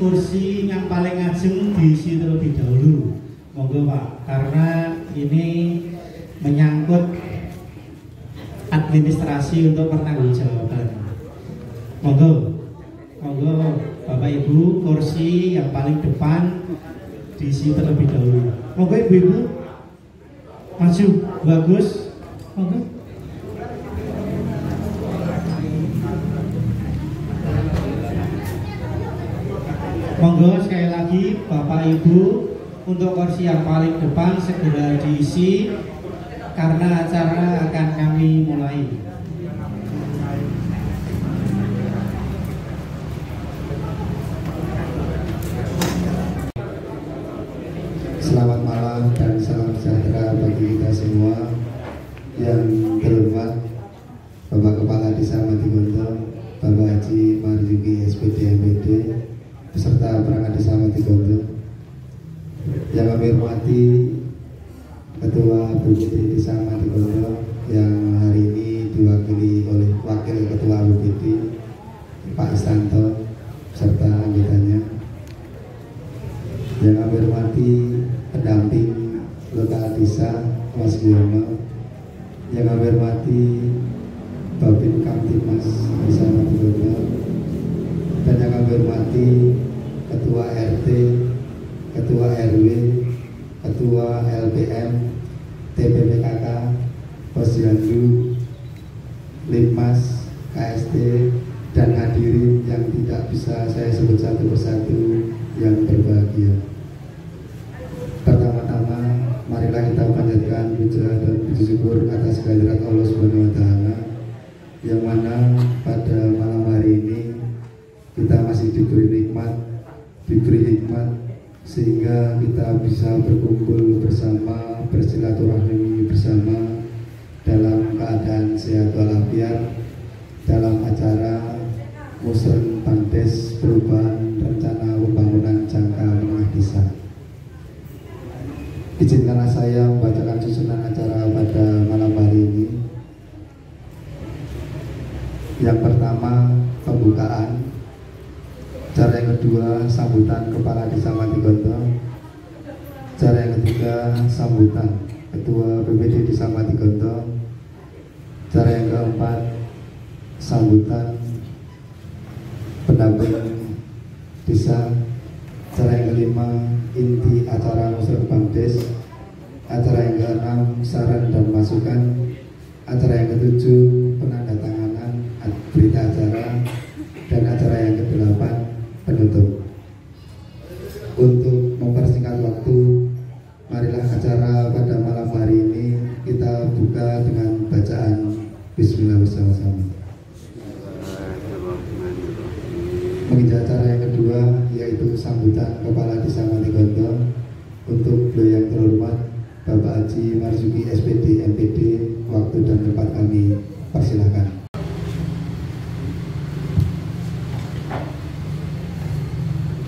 Kursi yang paling ajeng diisi terlebih dahulu, monggo Pak, karena ini menyangkut administrasi untuk pertanggungjawaban. Monggo Bapak Ibu, kursi yang paling depan diisi terlebih dahulu. Monggo Ibu-ibu maju, bagus. Monggo sekali lagi Bapak Ibu, untuk kursi yang paling depan segera diisi karena acara akan kami mulai. Selamat malam dan salam sejahtera bagi kita semua. Yang terhormat Bapak Kepala Desa Matigondo, Bapak Haji Marzuki SPD MPD, beserta perangkat Desa Matigondo. Yang kami hormati Ketua BPD Desa Matigondo yang hari ini diwakili oleh Wakil Ketua BPD Pak Istanto serta anggotanya. Yang kami hormati pendamping lokal desa Mas Yono, yang kami hormati Babin Kamtibmas Desa Matigondo, dan yang kami hormati Ketua RT, Ketua RW, Ketua LPM, TPPKK, Posyandu, Litmas, KST, dan hadirin yang tidak bisa saya sebut satu persatu yang berbahagia. Pertama-tama, marilah kita panjatkan puja dan puji syukur atas kehadirat Allah Subhanahu wa Ta'ala, yang mana pada malam hari ini kita masih diberi hikmat sehingga kita bisa berkumpul bersama, bersilaturahmi bersama dalam keadaan sehat walafiat dalam acara Musren Pandes Perubahan Rencana Pembangunan Jangka Menengah Desa. Izinkanlah saya membacakan susunan acara pada malam hari ini. Yang pertama, pembukaan. Cara yang kedua, sambutan Kepala Desa Matigondo. Cara yang ketiga, sambutan Ketua BPD Desa Matigondo. Cara yang keempat, sambutan pendamping desa. Cara yang kelima, inti acara Musren Pandes. Acara yang keenam, saran dan masukan. Acara yang ketujuh, penandatanganan berita acara. Dan acara yang kedelapan, penutup. Untuk mempersingkat waktu, marilah acara pada malam hari ini kita buka dengan bacaan Bismillah bersama-sama. Menginjak acara yang kedua, yaitu sambutan Kepala Desa Matigondo. Untuk beliau yang terhormat Bapak Haji Marzuki SPD MPD, waktu dan tempat kami persilahkan.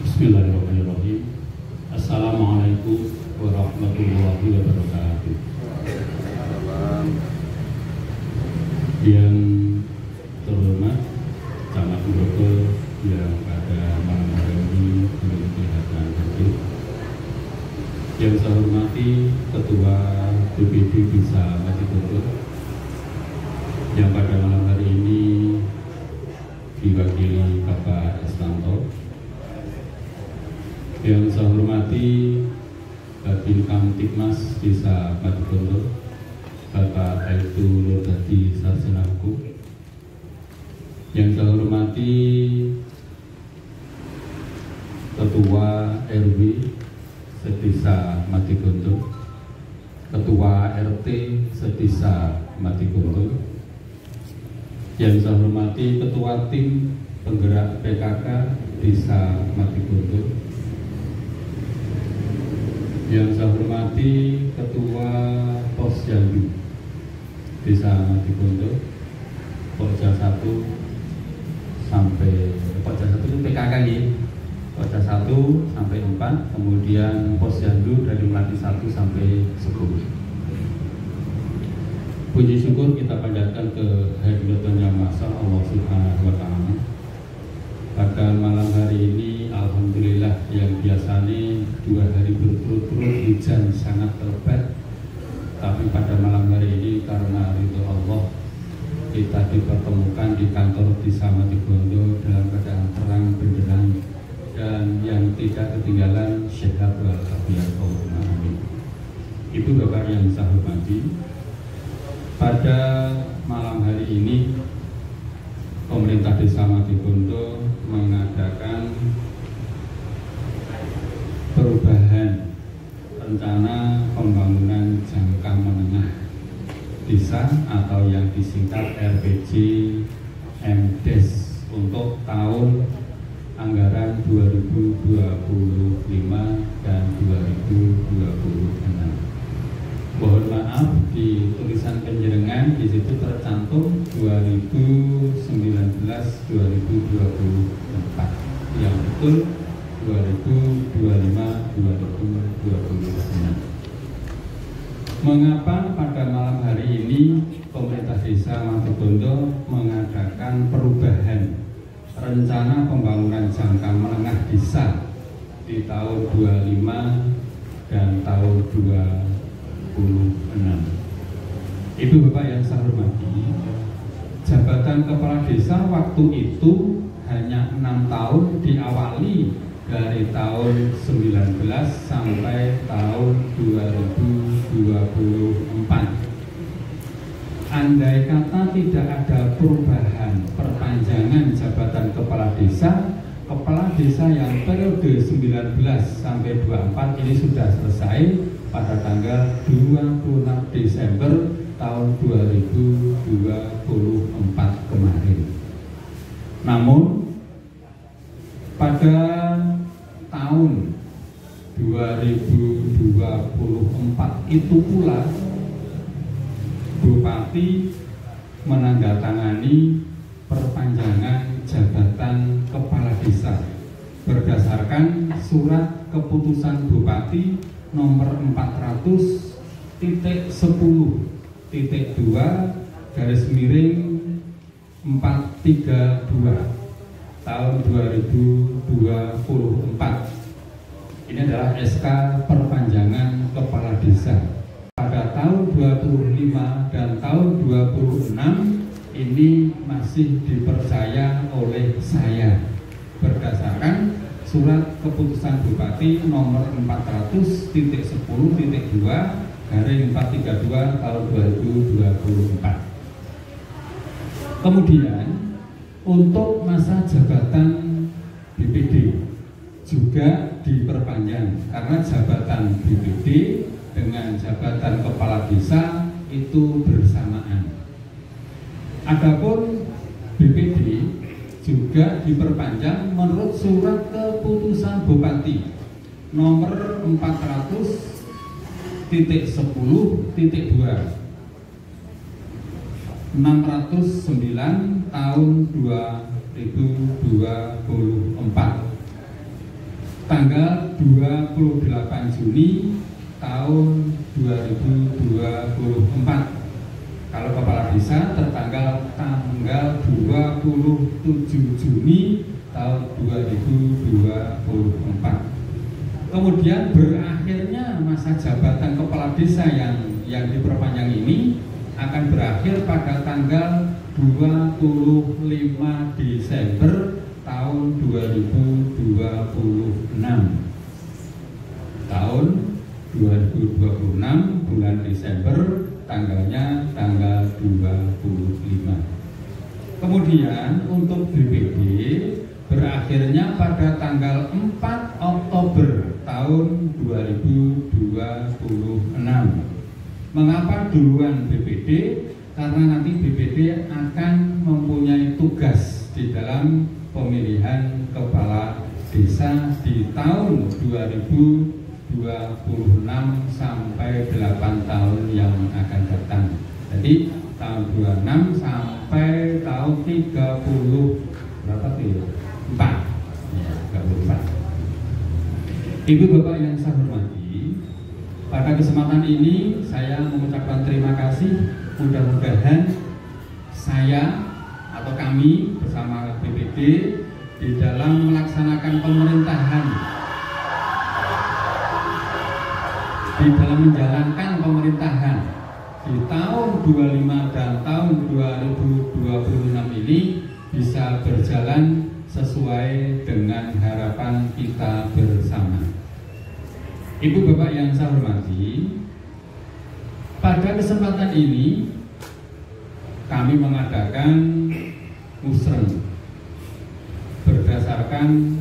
Bismillahirrahmanirrahim. Assalamualaikum warahmatullahi wabarakatuh. Yang terhormat Camat Murogo yang pada malam hari ini belum kelihatan hadir. Yang saya hormati Ketua BPD Desa Matigondo yang pada malam hari ini diwakili Bapak Istanto. Yang saya hormati Babin Kamtibmas Desa Matigondo Bapak Aibtu Nurdadi Sarjanaku. Yang saya hormati Ketua RW Sedesa Matigondo, Ketua RT Sedesa Matigondo. Yang saya hormati Ketua Tim Penggerak PKK Desa Matigondo. Yang saya hormati Ketua Posyandu Desa Matigondo, Pokja 1 sampai Pokja 1 itu PKK ya, Pokja 1 sampai 4, kemudian Posyandu dari Melati 1 sampai 10. Puji syukur kita panjatkan ke Hadirat Yang Maha Allah Subhanahu wa Ta'ala. Pada malam hari ini alhamdulillah yang biasanya 2 hari berturut-turut hujan sangat lebat, tapi pada malam hari ini karena ridho Allah kita dipertemukan di kantor Desa Matibondo dalam keadaan terang benderang dan yang tidak ketinggalan sehat walafiat. Amin. Ibu bapak yang saya hormati, pada malam hari ini pemerintah Desa Matibondo mengadakan perubahan rencana pembangunan jangka menengah desa atau yang disingkat RPJ MDes untuk tahun anggaran 2025 dan 2026. Mohon maaf di tulisan penjerengan di situ tercantum 2019-2024, yang betul 2025-2026. Mengapa pada malam hari ini pemerintah Desa Matibondo mengadakan perubahan rencana pembangunan jangka menengah desa di tahun 25 dan tahun 26? Ibu bapak yang saya hormati, jabatan kepala desa waktu itu hanya 6 tahun, diawali dari tahun 19 sampai tahun 2024. Andai kata tidak ada perubahan perpanjangan jabatan kepala desa yang periode 19 sampai 24 ini sudah selesai pada tanggal 26 Desember tahun 2024 kemarin. Namun pada tahun 2024 itu pula Bupati menandatangani perpanjangan jabatan kepala desa berdasarkan surat keputusan Bupati nomor 400.10.2 garis miring 432 tahun 2024. Ini adalah SK perpanjangan kepala desa. Pada tahun 25 dan tahun 26 ini masih dipercaya oleh saya berdasarkan surat keputusan Bupati nomor 400.10.2 garing 432 tahun 2024. Kemudian untuk masa jabatan BPD juga diperpanjang karena jabatan BPD dengan jabatan kepala desa itu bersamaan. Adapun BPD juga diperpanjang menurut surat keputusan Bupati nomor 400.10.2 609 tahun 2024 tanggal 28 Juni tahun 2024. Kalau kepala desa tertanggal tanggal 27 Juni tahun 2024. Kemudian berakhirnya masa jabatan kepala desa yang diperpanjang ini akan berakhir pada tanggal 25 Desember tahun 2026. Tahun 2026 bulan Desember, tanggalnya tanggal 25. Kemudian untuk BPD berakhirnya pada tanggal 4 Oktober tahun 2026. Mengapa duluan BPD? Karena nanti BPD akan mempunyai tugas di dalam pemilihan kepala desa di tahun 2026 sampai 8 tahun yang akan datang. Jadi tahun 26 sampai tahun 30 berapa tuh? 4. Ya, 34. Ibu bapak yang saya hormati, pada kesempatan ini saya mengucapkan terima kasih. Mudah-mudahan saya atau kami bersama BPD di dalam melaksanakan pemerintahan, di dalam menjalankan pemerintahan di tahun 25 dan tahun 2026 ini bisa berjalan sesuai dengan harapan kita bersama. Ibu bapak yang saya hormati, pada kesempatan ini kami mengadakan musreng berdasarkan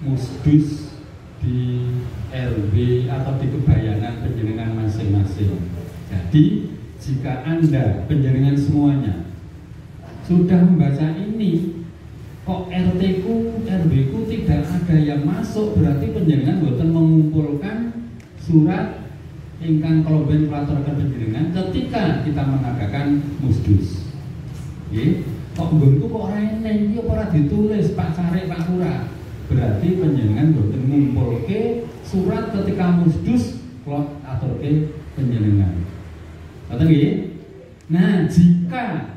musdus di RW atau di kebayangan penjenengan masing-masing. Jadi jika Anda penjenengan semuanya sudah membaca ini, kok RT ku, RW ku tidak ada yang masuk, berarti penjenengan boten mengumpulkan surat ingkang keloben melaporkan penjenengan ketika kita mengadakan musdus. Kok nggonku kok ora eneng iki ora ditulis Pak Carik Pak Lurah. Berarti penjenengan boten ngumpulke surat ketika musdus kula aturke penjenengan. Ngoten nggih? Nah, jika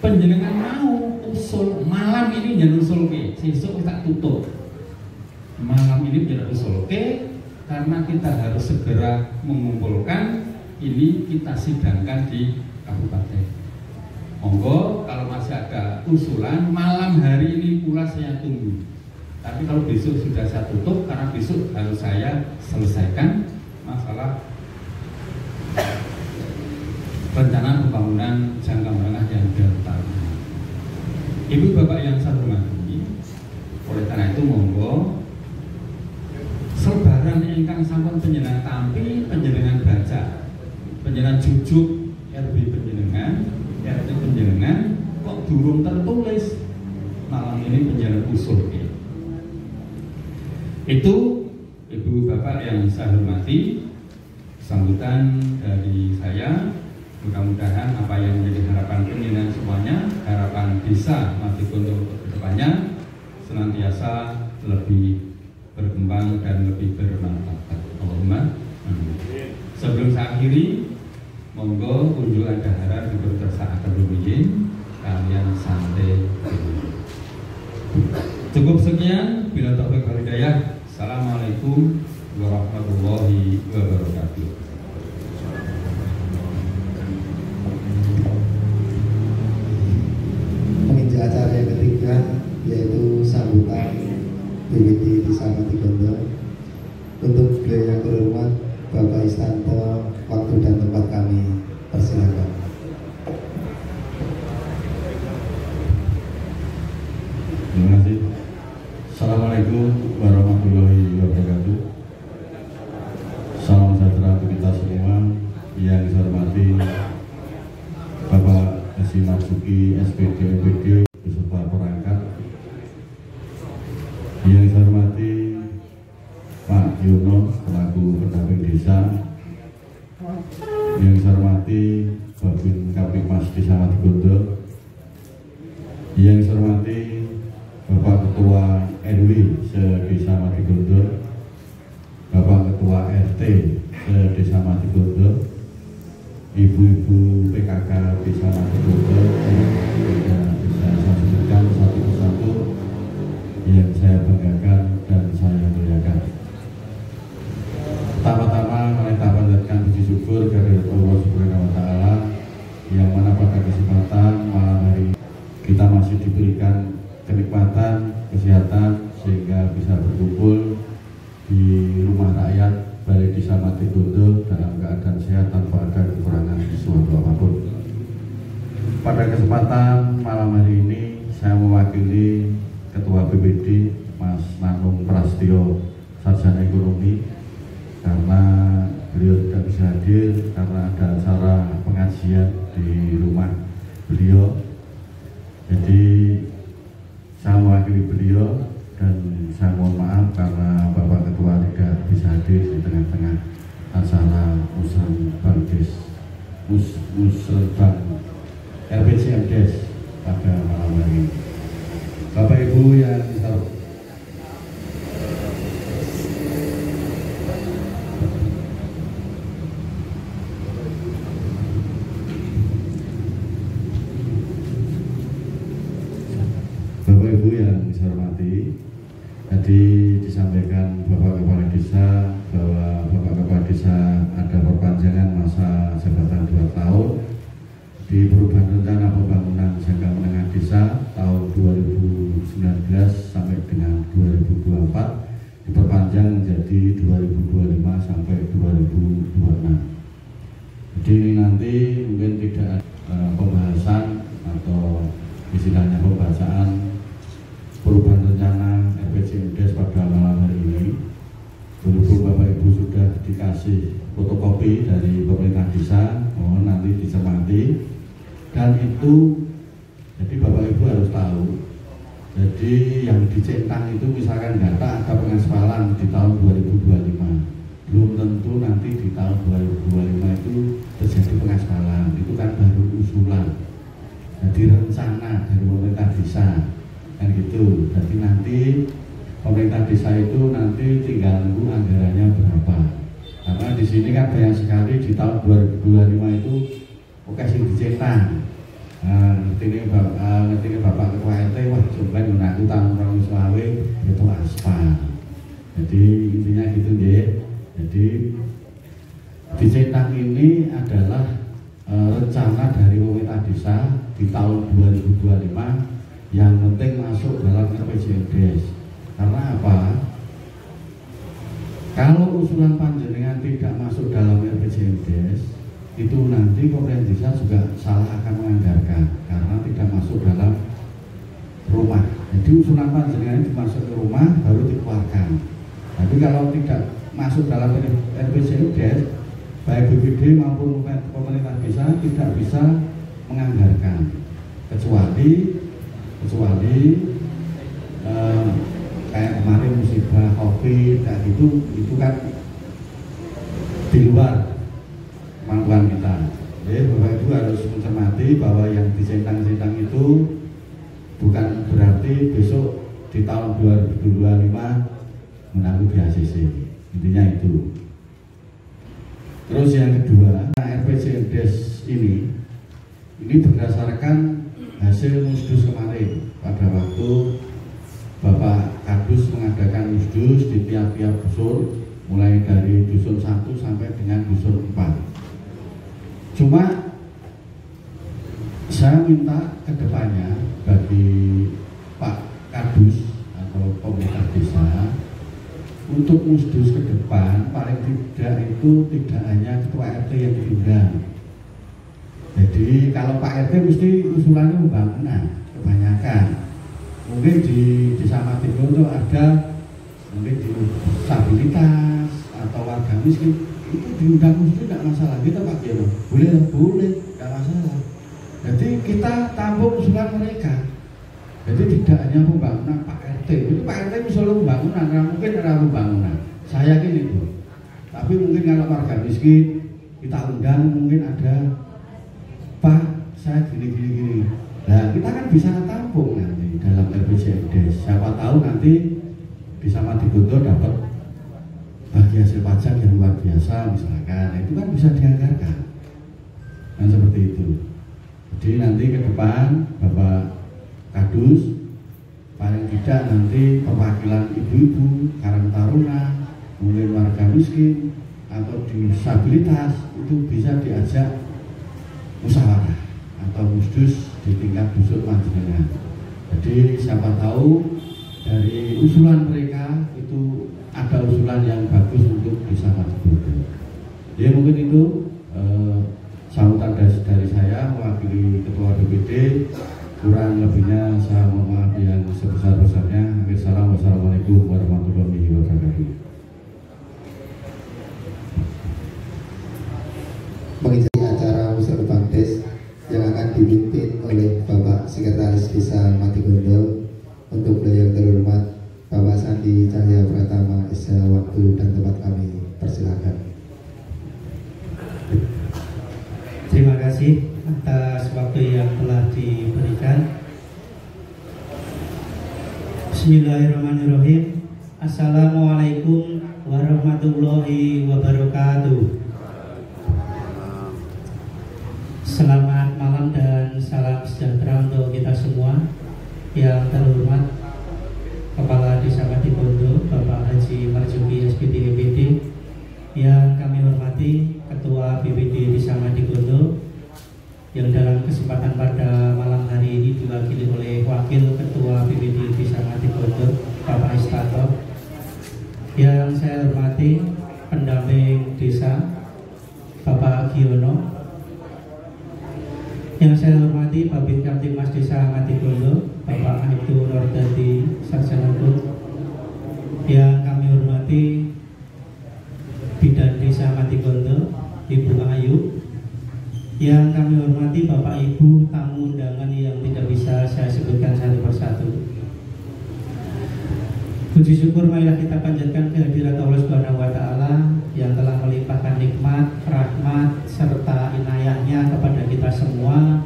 penjenengan mau usul malam ini jangan usulke, sesuk kita tutup. Malam ini jangan usulke karena kita harus segera mengumpulkan ini kita sidangkan di kabupaten. Monggo kalau masih ada usulan malam hari ini pula saya tunggu. Tapi kalau besok sudah saya tutup karena besok harus saya selesaikan masalah rencana pembangunan jangka menengah yang bertahun. Ibu bapak yang saya hormati, oleh karena itu monggo sebaran ingkang sampun panjenengan tampi, panjenengan baca, panjenengan jujuk RB panjenengan, RT panjenengan kok durung tertulis, malam ini panjenengan usul. Itu ibu bapak yang saya hormati, sambutan dari saya. Mudah-mudahan apa yang menjadi harapan penjenengan semuanya, harapan desa Matigondo untuk kedepannya senantiasa lebih berkembang dan lebih bermanfaat. Allahumma amin. Sebelum saya akhiri, monggo unjuk dahara diperkersakaken rumiyin kalian santai. Cukup sekian, bila taufik wal hidayah. Assalamualaikum warahmatullahi wabarakatuh. Acara yang ketiga yaitu sambutan BPD Desa Matigondo. Untuk beliau yang terhormat Bapak Istanto, waktu dan tempat kami persilakan. Terima kasih. Assalamualaikum warahmatullahi wabarakatuh. Salam sejahtera untuk kita semua. Yang saya hormati Bapak Haji Marzuki SPD MPD beserta perangkat. Yang saya hormati Pak Yono selaku pendamping desa. Yang saya hormati Babin Kapikmas Desa Matigondo. Yang saya hormati Bapak Ketua RW se-Desa Matigondo, Bapak Ketua RT se-Desa Matigondo, Ibu-ibu PKK Desa Matigondo yang bisa saya sebutkan satu persatu yang saya banggakan dan saya muliakan. Pertama-tama kita panjatkan puji syukur kehadirat Allah Subhanahu wa Ta'ala yang mana pada kesempatan malam hari kita masih diberikan kenikmatan, kesehatan sehingga bisa berkumpul di rumah rakyat Balai Desa Matigondo dalam keadaan sehat tanpa ada kekurangan sesuatu apapun. Pada kesempatan malam hari ini saya mewakili Ketua BPD Mas Nanung Prastio, Sarjana Ekonomi, karena beliau tidak bisa hadir karena ada acara pengajian di rumah beliau. Jadi saya mewakili beliau dan saya mohon maaf karena Bapak Ketua tidak bisa hadir di tengah-tengah acara Musrembang RPCMDes pada malam hari ini. Bapak Ibu yang saya nanti mungkin tidak ada pembahasan atau istilahnya pembacaan perubahan rencana RPJMDes pada malam hari ini. Berhubung Bapak Ibu sudah dikasih fotokopi dari pemerintah desa, mohon nanti dicermati. Dan itu, jadi Bapak Ibu harus tahu, jadi yang dicentang itu misalkan data ada pengaspalan di tahun 2025, belum tentu nanti di tahun 2025 itu terjadi pengaspalan. Itu kan baru usulan, jadi rencana dari pemerintah desa kan gitu. Jadi nanti pemerintah desa itu nanti tinggal nunggu anggarannya berapa, karena di sini kan banyak sekali di tahun 2025 itu oke sih dicentang. Ngerti Bapak Ketua RT, wah coba mengaku tahun 2020 itu aspal. Jadi intinya gitu ya. Jadi dicentang ini adalah rencana dari pemerintah desa di tahun 2025 yang penting masuk dalam RPJMDes. Karena apa? Kalau usulan panjenengan tidak masuk dalam RPJMDes, itu nanti pemerintah desa juga salah akan menganggarkan karena tidak masuk dalam rumah. Jadi usulan panjenengan dimasuk ke rumah baru dikeluarkan. Tapi kalau tidak masuk dalam RPJMDes, baik BPD maupun pemerintah desa tidak bisa menganggarkan, kecuali kayak kemarin musibah COVID kayak gitu, itu kan di luar kemampuan kita. Jadi Bapak Ibu harus mencermati bahwa yang dicentang-centang itu bukan berarti besok di tahun 2025 menanggung BACC. Intinya itu. Terus yang kedua, RPJMDes ini berdasarkan hasil musdus kemarin pada waktu Bapak Kadus mengadakan musdus di tiap-tiap dusun, mulai dari dusun 1 sampai dengan dusun 4. Cuma saya minta kedepannya bagi Pak Kadus atau pemerintah desa untuk musdus ke depan paling tidak itu tidak hanya ketua RT yang diundang. Jadi kalau Pak RT mesti usulannya pembangunan kebanyakan. Mungkin di desa Matigo itu ada mungkin disabilitas atau warga miskin, itu diundang musdus tidak masalah. Kita Pak Kiai boleh tidak masalah. Jadi kita tampung usulan mereka. Jadi tidak hanya pembangunan Pak RT. Itu Pak RT misalnya pembangunan, mungkin ada pembangunan. Saya yakin itu. Tapi mungkin kalau warga miskin kita undang, mungkin ada Pak saya gini. Nah kita kan bisa tampung nanti dalam RPJMDes. Siapa tahu nanti bisa Matigondo dapat bagi hasil pajak yang luar biasa misalkan. Nah, itu kan bisa dianggarkan. Nah seperti itu. Jadi nanti ke depan Bapak Kadus paling tidak nanti perwakilan ibu-ibu, Karang Taruna, mungkin warga miskin atau disabilitas itu bisa diajak musyawarah atau musdus di tingkat dusun panjenengan. Jadi siapa tahu dari usulan mereka itu ada usulan yang bagus untuk bisa Matigondo. Ya mungkin itu sambutan dari saya mewakili Ketua DPD. Kurang lebihnya saya mohon maaf yang sebesar-besarnya. Wassalamualaikum warahmatullahi wabarakatuh. Mengisi acara musyawarah yang akan dipimpin oleh Bapak Sekretaris Desa Matigondo, untuk beliau yang terhormat Bapak Sandi Cahya Pratama, SH. Waktu dan tempat kami persilakan. Terima kasih atas waktu yang telah diberikan. Bismillahirrahmanirrahim. Assalamualaikum warahmatullahi wabarakatuh. Selamat malam dan salam sejahtera untuk kita semua. Yang terhormat Kepala Desa Matigondo Bapak Haji Marzuki SPD BPD, yang kami hormati Ketua BPD Desa Matigondo, yang dalam kesempatan pada malam hari ini diwakili oleh Wakil Ketua BPD Desa Matigondo Bapak Istato, yang saya hormati pendamping desa Bapak Giono, Yang saya hormati Babin Kamtibmas Desa Ngadigondo, Bapak Aibtu Nordadi Sarjana Hukum. Yang kami hormati Bidan Desa Ngadigondo, Ibu Ayu. Yang kami hormati Bapak Ibu tamu undangan yang tidak bisa saya sebutkan satu persatu. Puji syukur marilah kita panjatkan kehadirat Allah Subhanahu wa taala yang telah melimpahkan nikmat, rahmat serta inayahnya kepada kita semua.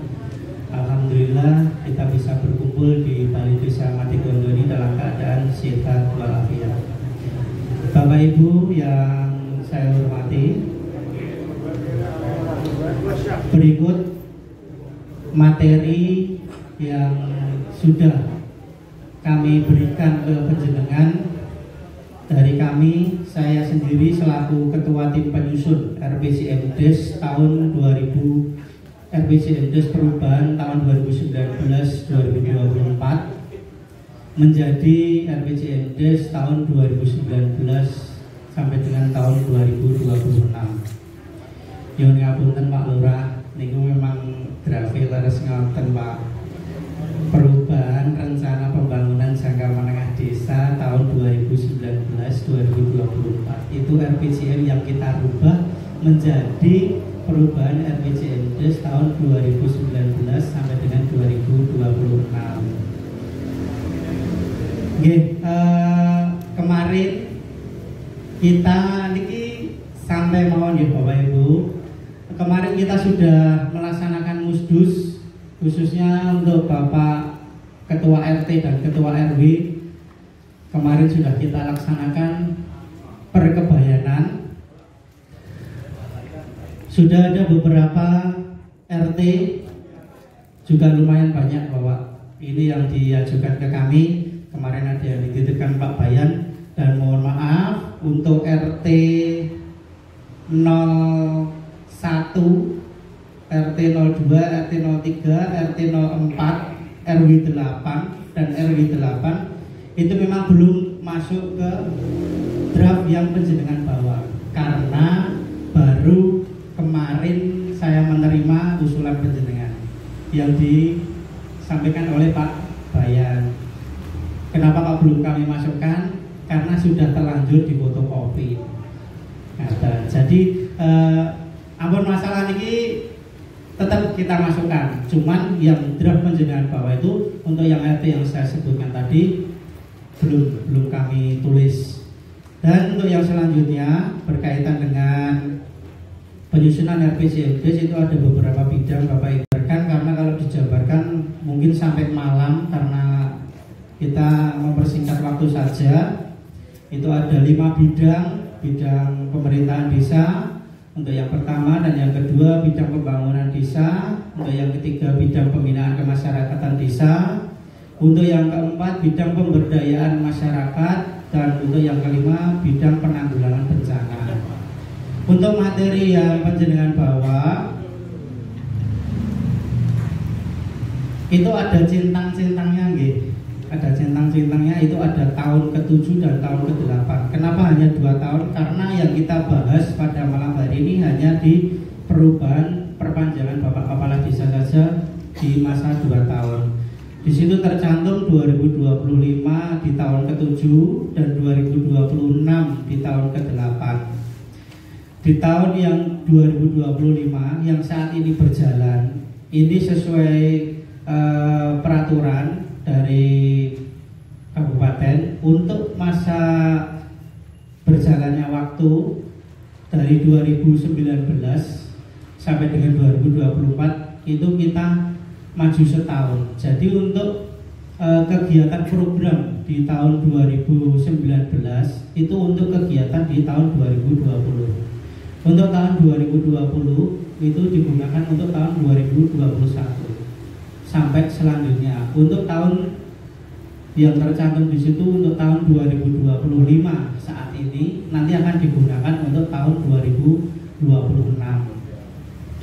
Alhamdulillah kita bisa berkumpul di Balai Desa Ngadigondo ini dalam keadaan sehat walafiat. Bapak Ibu yang saya hormati, berikut materi yang sudah kami berikan ke penjenengan dari kami. Saya sendiri selaku Ketua Tim Penyusun RPJMDes tahun 2000 RPJMDes Perubahan tahun 2019-2024 menjadi RPJMDes tahun 2019 sampai dengan tahun 2026. Nyuwun ngapunten Pak Lurah, niku memang grafik leres ngoten Pak. Perubahan rencana pembangunan jangka menengah desa tahun 2019-2024 itu RPJM yang kita rubah menjadi perubahan RPJMDes tahun 2019 sampai dengan 2026. Kemarin kita niki sampai mawon ya Bapak Ibu. Kemarin kita sudah melaksanakan musdus khususnya untuk Bapak Ketua RT dan Ketua RW. Kemarin sudah kita laksanakan perkebayanan. Sudah ada beberapa RT juga lumayan banyak Bapak. Ini yang diajukan ke kami. Kemarin ada yang dititipkan Pak Bayan, dan mohon maaf untuk RT 01, RT 02, RT 03, RT 04, RW 8 dan RW 8 itu memang belum masuk ke draft yang penjenengan bawa, karena baru kemarin saya menerima usulan penjenengan yang disampaikan oleh Pak Bayan. Kenapa Pak belum kami masukkan? Karena sudah terlanjur di fotokopi. Jadi ampun masalah ini tetap kita masukkan, cuman yang draft penjenengan bawah itu untuk yang RT yang saya sebutkan tadi belum kami tulis. Dan untuk yang selanjutnya berkaitan dengan penyusunan RPJMDes itu ada beberapa bidang Bapak Ibu, karena kalau dijabarkan mungkin sampai malam karena kita mempersingkat waktu saja. Itu ada 5 bidang pemerintahan desa. Untuk yang pertama dan yang kedua bidang pembangunan desa. Untuk yang ketiga bidang pembinaan kemasyarakatan desa. Untuk yang keempat bidang pemberdayaan masyarakat. Dan untuk yang kelima bidang penanggulangan bencana. Untuk materi yang penjenengan bawa itu ada centang-centangnya nggih. Ada centang-centangnya, itu ada tahun ke-7 dan tahun ke-8. Kenapa hanya 2 tahun? Karena yang kita bahas pada malam hari ini hanya di perubahan perpanjangan Bapak Kepala Desa saja di masa 2 tahun. Di situ tercantum 2025 di tahun ke-7 dan 2026 di tahun ke-8. Di tahun yang 2025 yang saat ini berjalan, ini sesuai peraturan dari kabupaten untuk masa berjalannya waktu dari 2019 sampai dengan 2024 itu kita maju setahun. Jadi untuk kegiatan program di tahun 2019 itu untuk kegiatan di tahun 2020. Untuk tahun 2020 itu digunakan untuk tahun 2021 sampai selanjutnya. Untuk tahun yang tercantum di situ untuk tahun 2025 saat ini nanti akan digunakan untuk tahun 2026.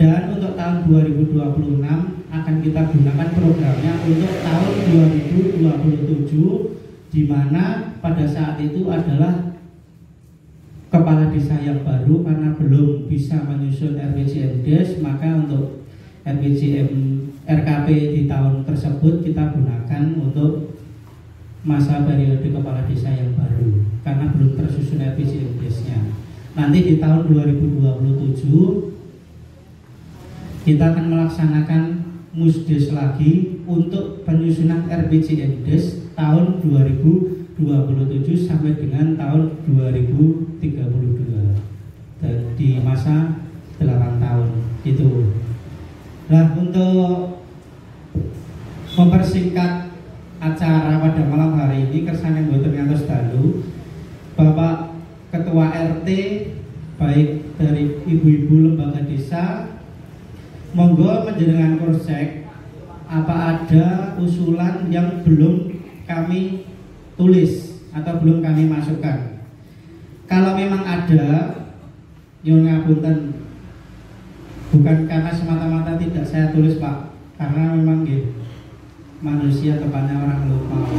Dan untuk tahun 2026 akan kita gunakan programnya untuk tahun 2027, di mana pada saat itu adalah kepala desa yang baru karena belum bisa menyusun RPJMDes, maka untuk RPJM RKP di tahun tersebut kita gunakan untuk masa periode kepala desa yang baru karena belum tersusun RPJM Desnya. Nanti di tahun 2027 kita akan melaksanakan Musdes lagi untuk penyusunan RPJM Des tahun 2027 sampai dengan tahun 2032 dan di masa 8 tahun itu. Nah, untuk mempersingkat acara pada malam hari ini kersane mboten ngantos dalu, Bapak Ketua RT baik dari ibu-ibu lembaga desa monggo menjenengan korsek apa ada usulan yang belum kami tulis atau belum kami masukkan. Kalau memang ada, nyuwun ngapunten, bukan karena semata-mata tidak saya tulis Pak, karena memang manusia tepatnya orang lupa.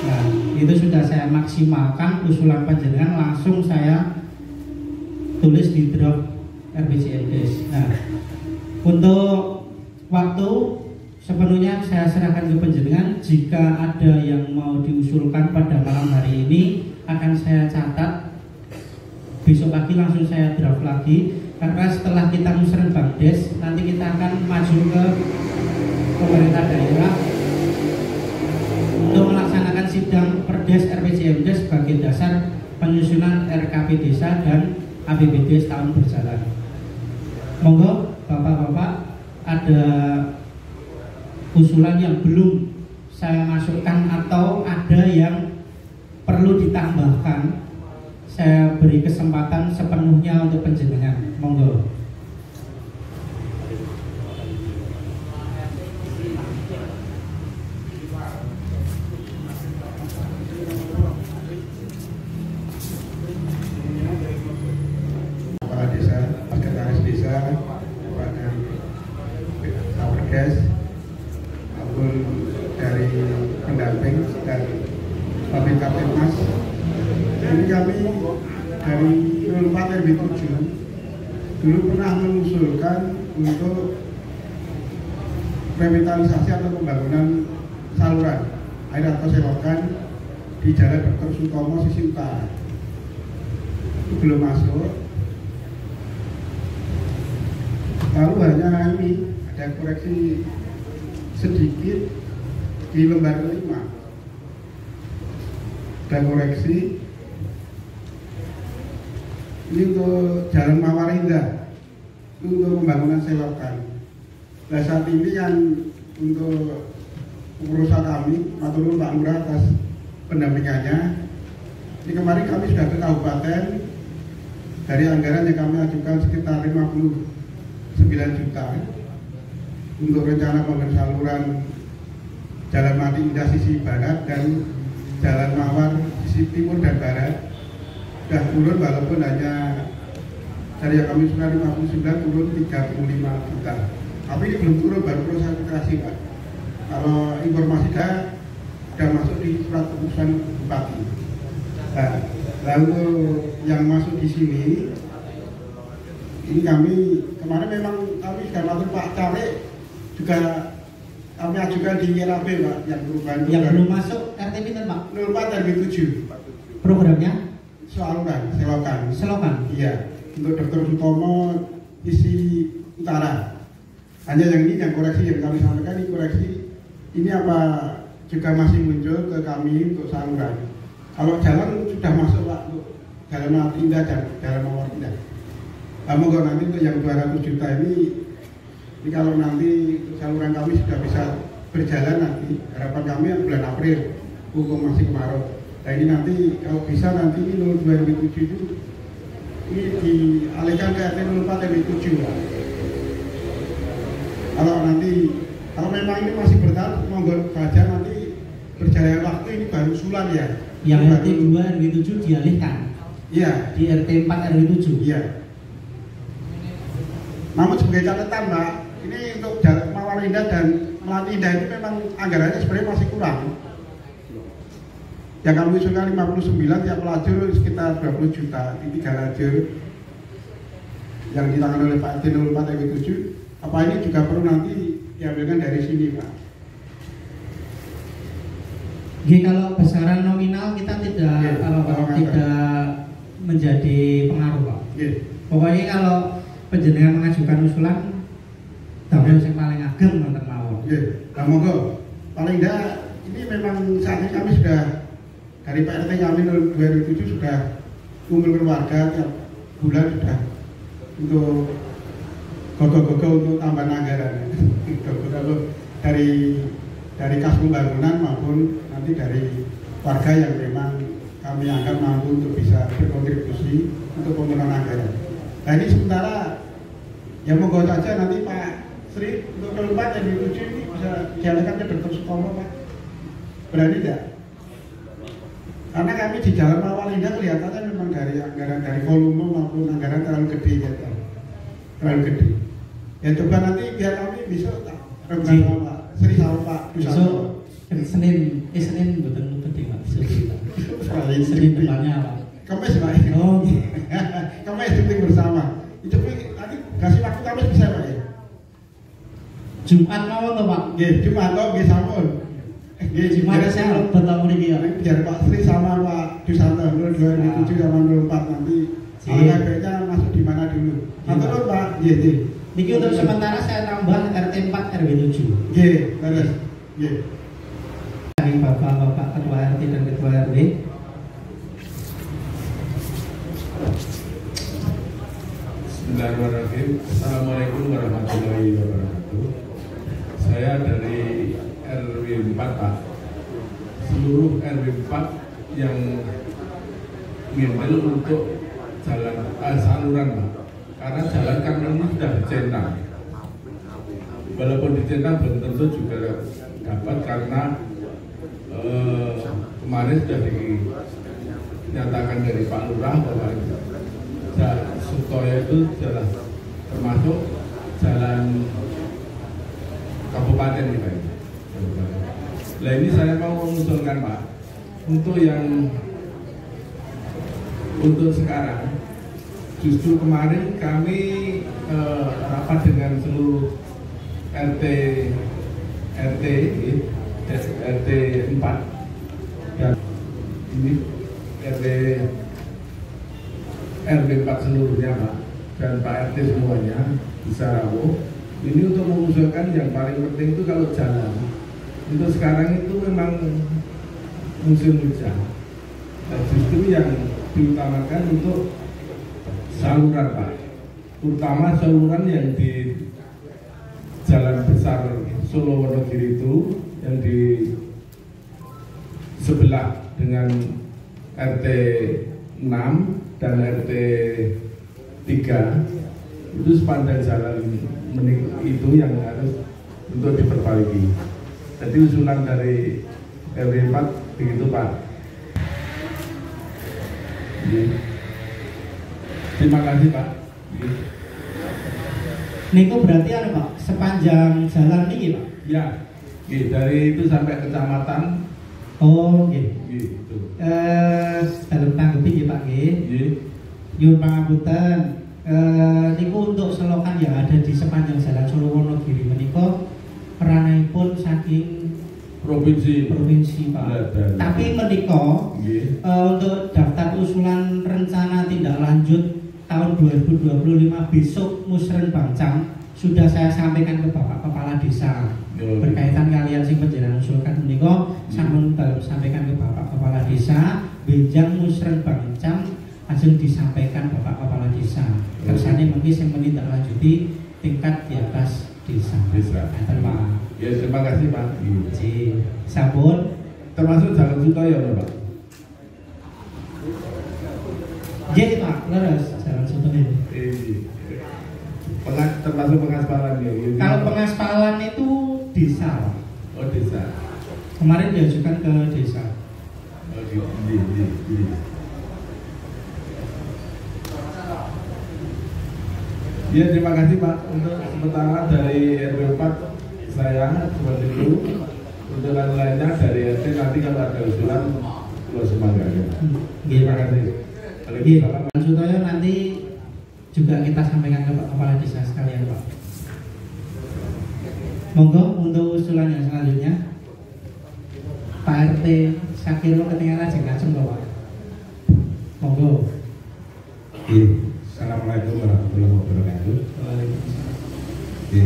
Nah, itu sudah saya maksimalkan usulan panjenengan, langsung saya tulis di draft RPJM Des. Nah, untuk waktu sepenuhnya saya serahkan ke panjenengan. Jika ada yang mau diusulkan pada malam hari ini akan saya catat, besok pagi langsung saya draft lagi, karena setelah kita musrenbang Des nanti kita akan maju ke pemerintah daerah untuk melaksanakan sidang Perdes RPJM Des sebagai dasar penyusunan RKP desa dan APBD setahun berjalan. Monggo Bapak-bapak, ada usulan yang belum saya masukkan atau ada yang perlu ditambahkan, saya beri kesempatan sepenuhnya untuk panjenengan. Monggo. Kepala desa, sekretaris desa, maupun dari pendamping dan Babin Kaptenmas. Ini kami dari 04 RW 7 dulu pernah mengusulkan untuk revitalisasi atau pembangunan saluran air atau selokan di Jalan Dr. Sutomo sisi utara. Itu belum masuk. Lalu hanya ini ada koreksi sedikit di lembar 5. Ada koreksi ini untuk Jalan Mawar Indah, untuk pembangunan selokan. Nah, saat ini yang untuk pengurusan kami, matur nuwun Pak Lurah atas pendampingannya. Ini kemarin kami sudah ke kabupaten, dari anggaran yang kami ajukan sekitar 59 juta untuk rencana pembangunan saluran Jalan Mati Indah sisi barat dan Jalan Mawar sisi timur dan barat. Sudah turun walaupun hanya dari yang kami sudah 59 turun 35 juta. Tapi ini belum turun, baru proses administrasi Pak. Kalau informasi sudah masuk di surat keputusan Bupati. Nah, lalu yang masuk di sini ini kami kemarin memang kami sudah matur Pak Caleg juga kami ajukan di YRAP Pak yang perubahan yang belum masuk RT Pinten Pak? 04 RW 7 programnya saluran selokan. Iya, untuk Dr. Sutomo isi utara. Hanya yang ini yang koreksi yang kami sampaikan, ini koreksi ini apa juga masih muncul ke kami untuk saluran. Kalau jalan sudah masuk Pak, untuk Jalan Mawar Indah dan Jalan Mawar Indah. Monggo nanti untuk yang 200 juta ini kalau nanti saluran kami sudah bisa berjalan nanti, harapan kami bulan April, hukum masih kemarau. Nah ini nanti kalau bisa nanti ini 2007 itu ini dialihkan ke RT 04 RW 7 Pak. Kalau memang ini masih bertahan, monggo saja nanti berjalan waktu ini baru usulan ya. Yang RT 2 RW 7 dialihkan. Iya. Di RT 4 RW 7. Iya. Namun sebagai catatan Pak, ini untuk Jalan Mawar Indah dan Melati Indah ini memang anggarannya sebenarnya masih kurang. Yang kami usulkan 59 tiap lajur sekitar 20 juta, ini 3 lajur yang ditangani oleh Pak RT 04 RW 7. Apa ini juga perlu nanti diambilkan dari sini, Pak? Kalau besaran nominal kita tidak tidak menjadi pengaruh, Pak. Pokoknya kalau penjenengan mengajukan usulan, damel yang paling ageng nonton mawon. Nah, monggo. Paling tidak ini memang saat ini kami sudah dari PRT kami 2007 sudah kumpul keluarga tiap bulan sudah untuk gogo-gogo untuk tambahan anggaran. dari kas pembangunan maupun nanti dari warga yang memang kami anggap mampu untuk bisa berkontribusi untuk pemenuhan anggaran. Nah ini sementara ya monggo saja nanti Pak Sri untuk keempat yang dituju ini bisa dialihkan ke Dr. Sutomo, Pak. Berani tidak? Karena kami di Jalan Mawalinda kelihatannya memang dari anggaran dari volume maupun anggaran terlalu gede ya, terlalu gede. Ya coba nanti biar kami bisa rekan Pak Sri sama Pak besok Senin betul gede Pak. Senin depannya Pak. Kamis Pak. Oh, Kamis syuting bersama. Itu nanti kasih waktu Kamis bisa Pak ya. Jumat mawon to Pak. Nggih, Jumat to nggih sampun. Jumat saya bertemu mriki ya. Biar Pak Sri sama Pak Dusanto 2007 sama 04 nanti KPK masuk di mana dulu. Atur Pak. Nggih. Niki untuk sementara saya tambah RT 4 RW 7. Nggih, terus. Nggih. Dari Bapak-bapak Ketua RT dan Ketua RW. Bismillahirrahmanirrahim. Assalamualaikum warahmatullahi wabarakatuh. Saya dari RW 4 Pak. Seluruh RW 4 yang ngintel untuk jalan saluran Pak. Karena jalan kami ini sudah dicentang. Walaupun dicentang belum tentu juga dapat karena kemarin sudah dinyatakan dari Pak Lurah bahwa Sutoyo itu adalah termasuk jalan kabupaten kita ini. Nah ini saya mau mengusulkan Pak, untuk sekarang justru kemarin kami rapat dengan seluruh RT 4 dan ini RW 4 seluruhnya Pak dan Pak RT semuanya di Sarawo. Ini untuk mengusulkan yang paling penting itu kalau jalan untuk sekarang itu memang musim hujan dan justru yang diutamakan untuk saluran Pak, terutama saluran yang di Jalan Besar Solo Wonogiri itu yang di sebelah dengan RT 6 dan RT 3 itu sepanjang jalan itu yang harus untuk diperbaiki. Jadi usulan dari RW 4 begitu Pak. Terima kasih Pak. Niku berarti ada Pak sepanjang jalan ini Pak? Ya, dari itu sampai kecamatan. Oh, gitu. Dalam tanggapi ya Pak, Yun pangapunten. Niku untuk selokan yang ada di sepanjang jalan Solo Wonogiri menika perananipun saking provinsi Pak. Tapi menika untuk daftar usulan rencana tindak lanjut tahun 2025 besok Musren Bangcam sudah saya sampaikan ke Bapak Kepala Desa berkaitan kalian sing panjenengan usulkan menika sampun sampaikan ke Bapak Kepala Desa benjang Musren Bangcam langsung disampaikan Bapak Kepala Desa. Kersane mungkin yang menindaklanjuti tingkat di atas desa. Ya, terima kasih Pak. Sampun termasuk Jalan Sutoyo Pak. Jadi Pak, leres Jalan Sutoyo. Termasuk pengaspalan ya. Kalau pengaspalan itu desa. Oh desa. Kemarin diajukan ke desa. Oh Ya terima kasih Pak. Untuk sementara dari RW 4 saya seperti itu. Untuk lain-lainnya dari RT nanti kalau ada usulan keluar semangat ya. Terima kasih. Sutoyo nanti juga kita sampaikan ke Pak Kepala Desa sekalian Pak. Monggo untuk usulan yang selanjutnya, Pak RT Sakiro ketinggalan aja ngacung Bapak. Monggo. Assalamualaikum warahmatullahi wabarakatuh.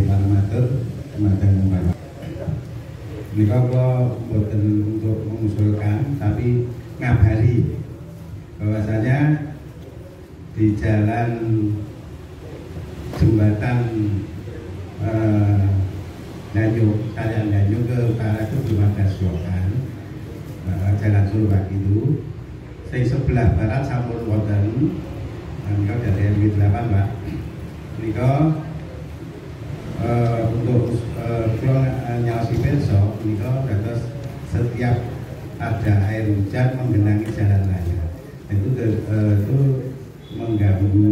Para matur, teman-teman membaca. Ini kalau bukan untuk mengusulkan, tapi ngabari bahwasanya di jalan jembatan Kalian Danyu ke utara itu belum ada selokan jalan Sulwak itu. Di sebelah barat sampun wonten niku dari RW 8 Pak. Niku untuk kula nyaosi besok niku dados setiap ada air hujan menggenangi jalan raya. Itu mengganggu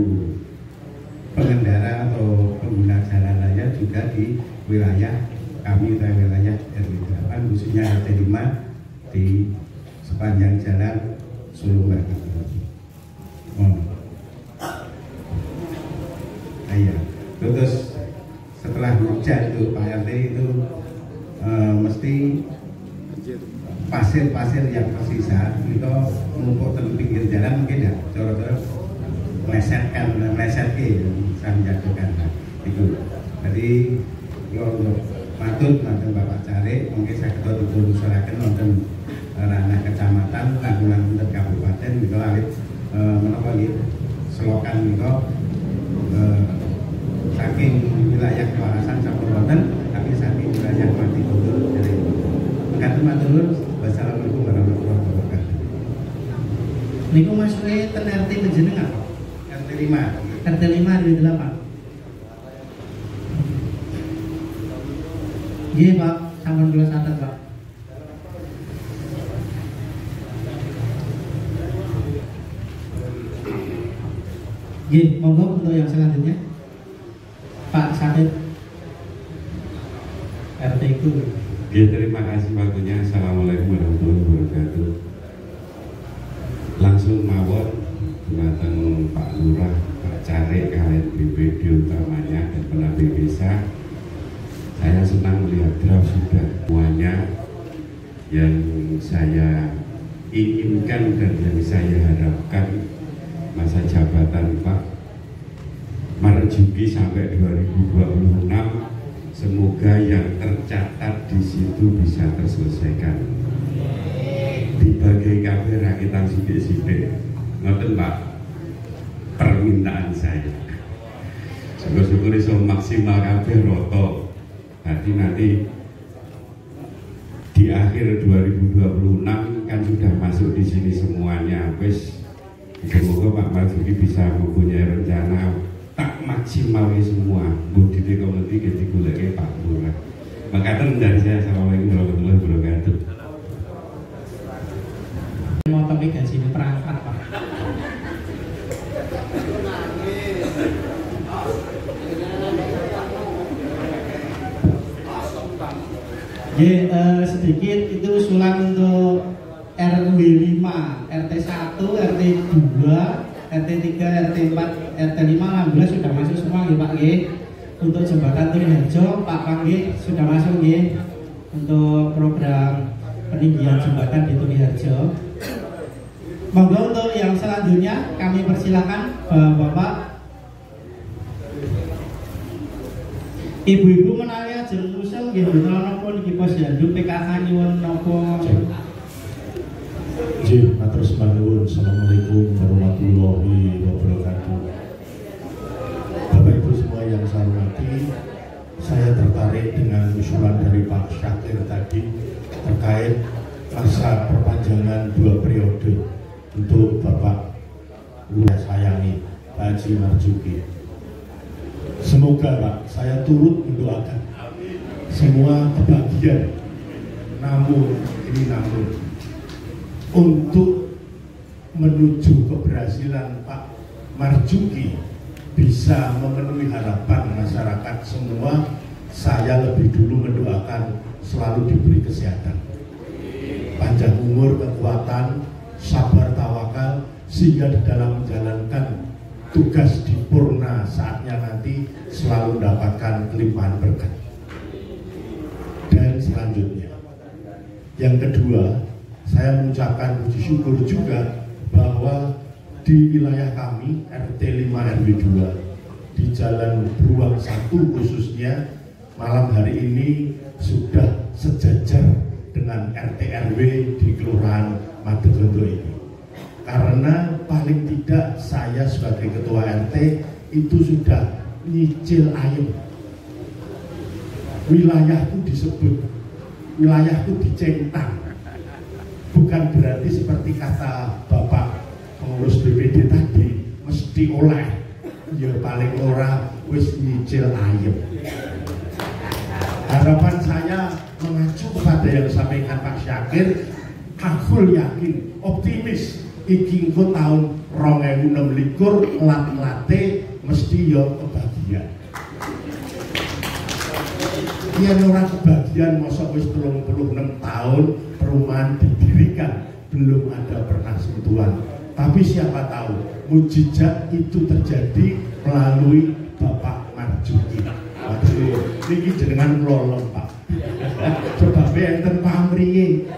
pengendara atau pengguna jalan raya juga di wilayah kami, wilayah RW 8 khususnya RT 5 di sepanjang jalan Sulwak itu. Iya. Terus setelah hujan itu Pak RT itu mesti pasir-pasir yang tersisa itu numpuk di pinggir jalan mungkin ya cara-cara meleset bisa menjatuhkan itu. Jadi untuk matur Bapak Cari mungkin saya ketua dipun usulaken wonten ranah kecamatan Tanggulang kabupaten gitu alit menapa nggih selokan niku saking wilayah kawasan sampun wonten tapi saking wilayah mati betul dari mekaten matur. Wassalamualaikum warahmatullahi wabarakatuh. Niku masuknya ten RT penjenengan Pak? RT 5 RT 5 RW 8. Iya Pak, sampun kula catet Pak. Iya, monggo untuk yang selanjutnya Pak Sakit RT itu. Ya, terima kasih waktunya. Assalamualaikum warahmatullahi wabarakatuh. Langsung mawon datang Pak Lurah, Pak Cari, kalian BPD utamanya dan penampil desa. Saya senang melihat draft sudah semuanya yang saya inginkan dan yang saya harapkan masa jabatan Pak Marjuki sampai 2026. Semoga yang tercatat di situ bisa terselesaikan. Dibagai kabeh rakitan sidik-sidik. Ngoten Pak, permintaan saya. Syukur-syukur iso maksimal kabeh roto. Nanti di akhir 2026 kan sudah masuk di sini semuanya. Wes, semoga Pak Marjuki bisa mempunyai rencana tak maksimalnya semua. Budine kok nanti kita digoleki Pak Lurah. Makatan dari saya, assalamualaikum warahmatullahi wabarakatuh. Mau topik gaji ini perangkat Pak. Sedikit itu usulan untuk RW 5, RT 1, RT 2, RT 3, RT 4, RT 5 alhamdulillah sudah masuk semua nggih Pak nggih. Untuk jembatan Turiharjo Pak Panggi sudah masuk nggih. Untuk program peninggian jembatan di Turiharjo. Monggo untuk yang selanjutnya kami persilakan Bapak Ibu-ibu menawi ajeng usul nggih mboten napa niki Posyandu PKK nyuwun napa. Nggih, matur sembah nuwun. Assalamualaikum warahmatullahi wabarakatuh. Bapak Ibu semua yang saya hormati, saya tertarik dengan usulan dari Pak Syakir tadi terkait masa perpanjangan 2 periode untuk Bapak Lurah sayangi Pak Haji Marjuki. Semoga Pak, saya turut mendoakan semua kebahagiaan. Namun untuk menuju keberhasilan Pak Marjuki bisa memenuhi harapan masyarakat semua, saya lebih dulu mendoakan selalu diberi kesehatan, panjang umur, kekuatan, sabar, tawakal, sehingga di dalam menjalankan tugas di purna saatnya nanti selalu mendapatkan kelimpahan berkat. selanjutnya. Yang kedua, saya mengucapkan puji syukur juga bahwa di wilayah kami RT 5 RW 2 di Jalan Beruang 1 khususnya malam hari ini sudah sejajar dengan RT RW di Kelurahan Madogondo ini. Karena paling tidak saya sebagai ketua RT itu sudah nyicil ayam. Wilayahku disebut, wilayahku dicentang. Bukan berarti seperti kata Bapak pengurus BPD tadi mesti oleh, ya paling ora wis nyicil ayam. Harapan saya mengacu kepada yang disampaikan Pak Syakir, aku yakin, optimis iki engko tahun 2026 lat-late mesti ya kebagian. Yen ora kebagian mosok wis 36 tahun perumahan didirikan belum ada pernah sentuhan. Tapi siapa tahu mujizat itu terjadi melalui Bapak Marjuki. Waduh, niki jenengan kula Pak. Sebabnya enten pamriye.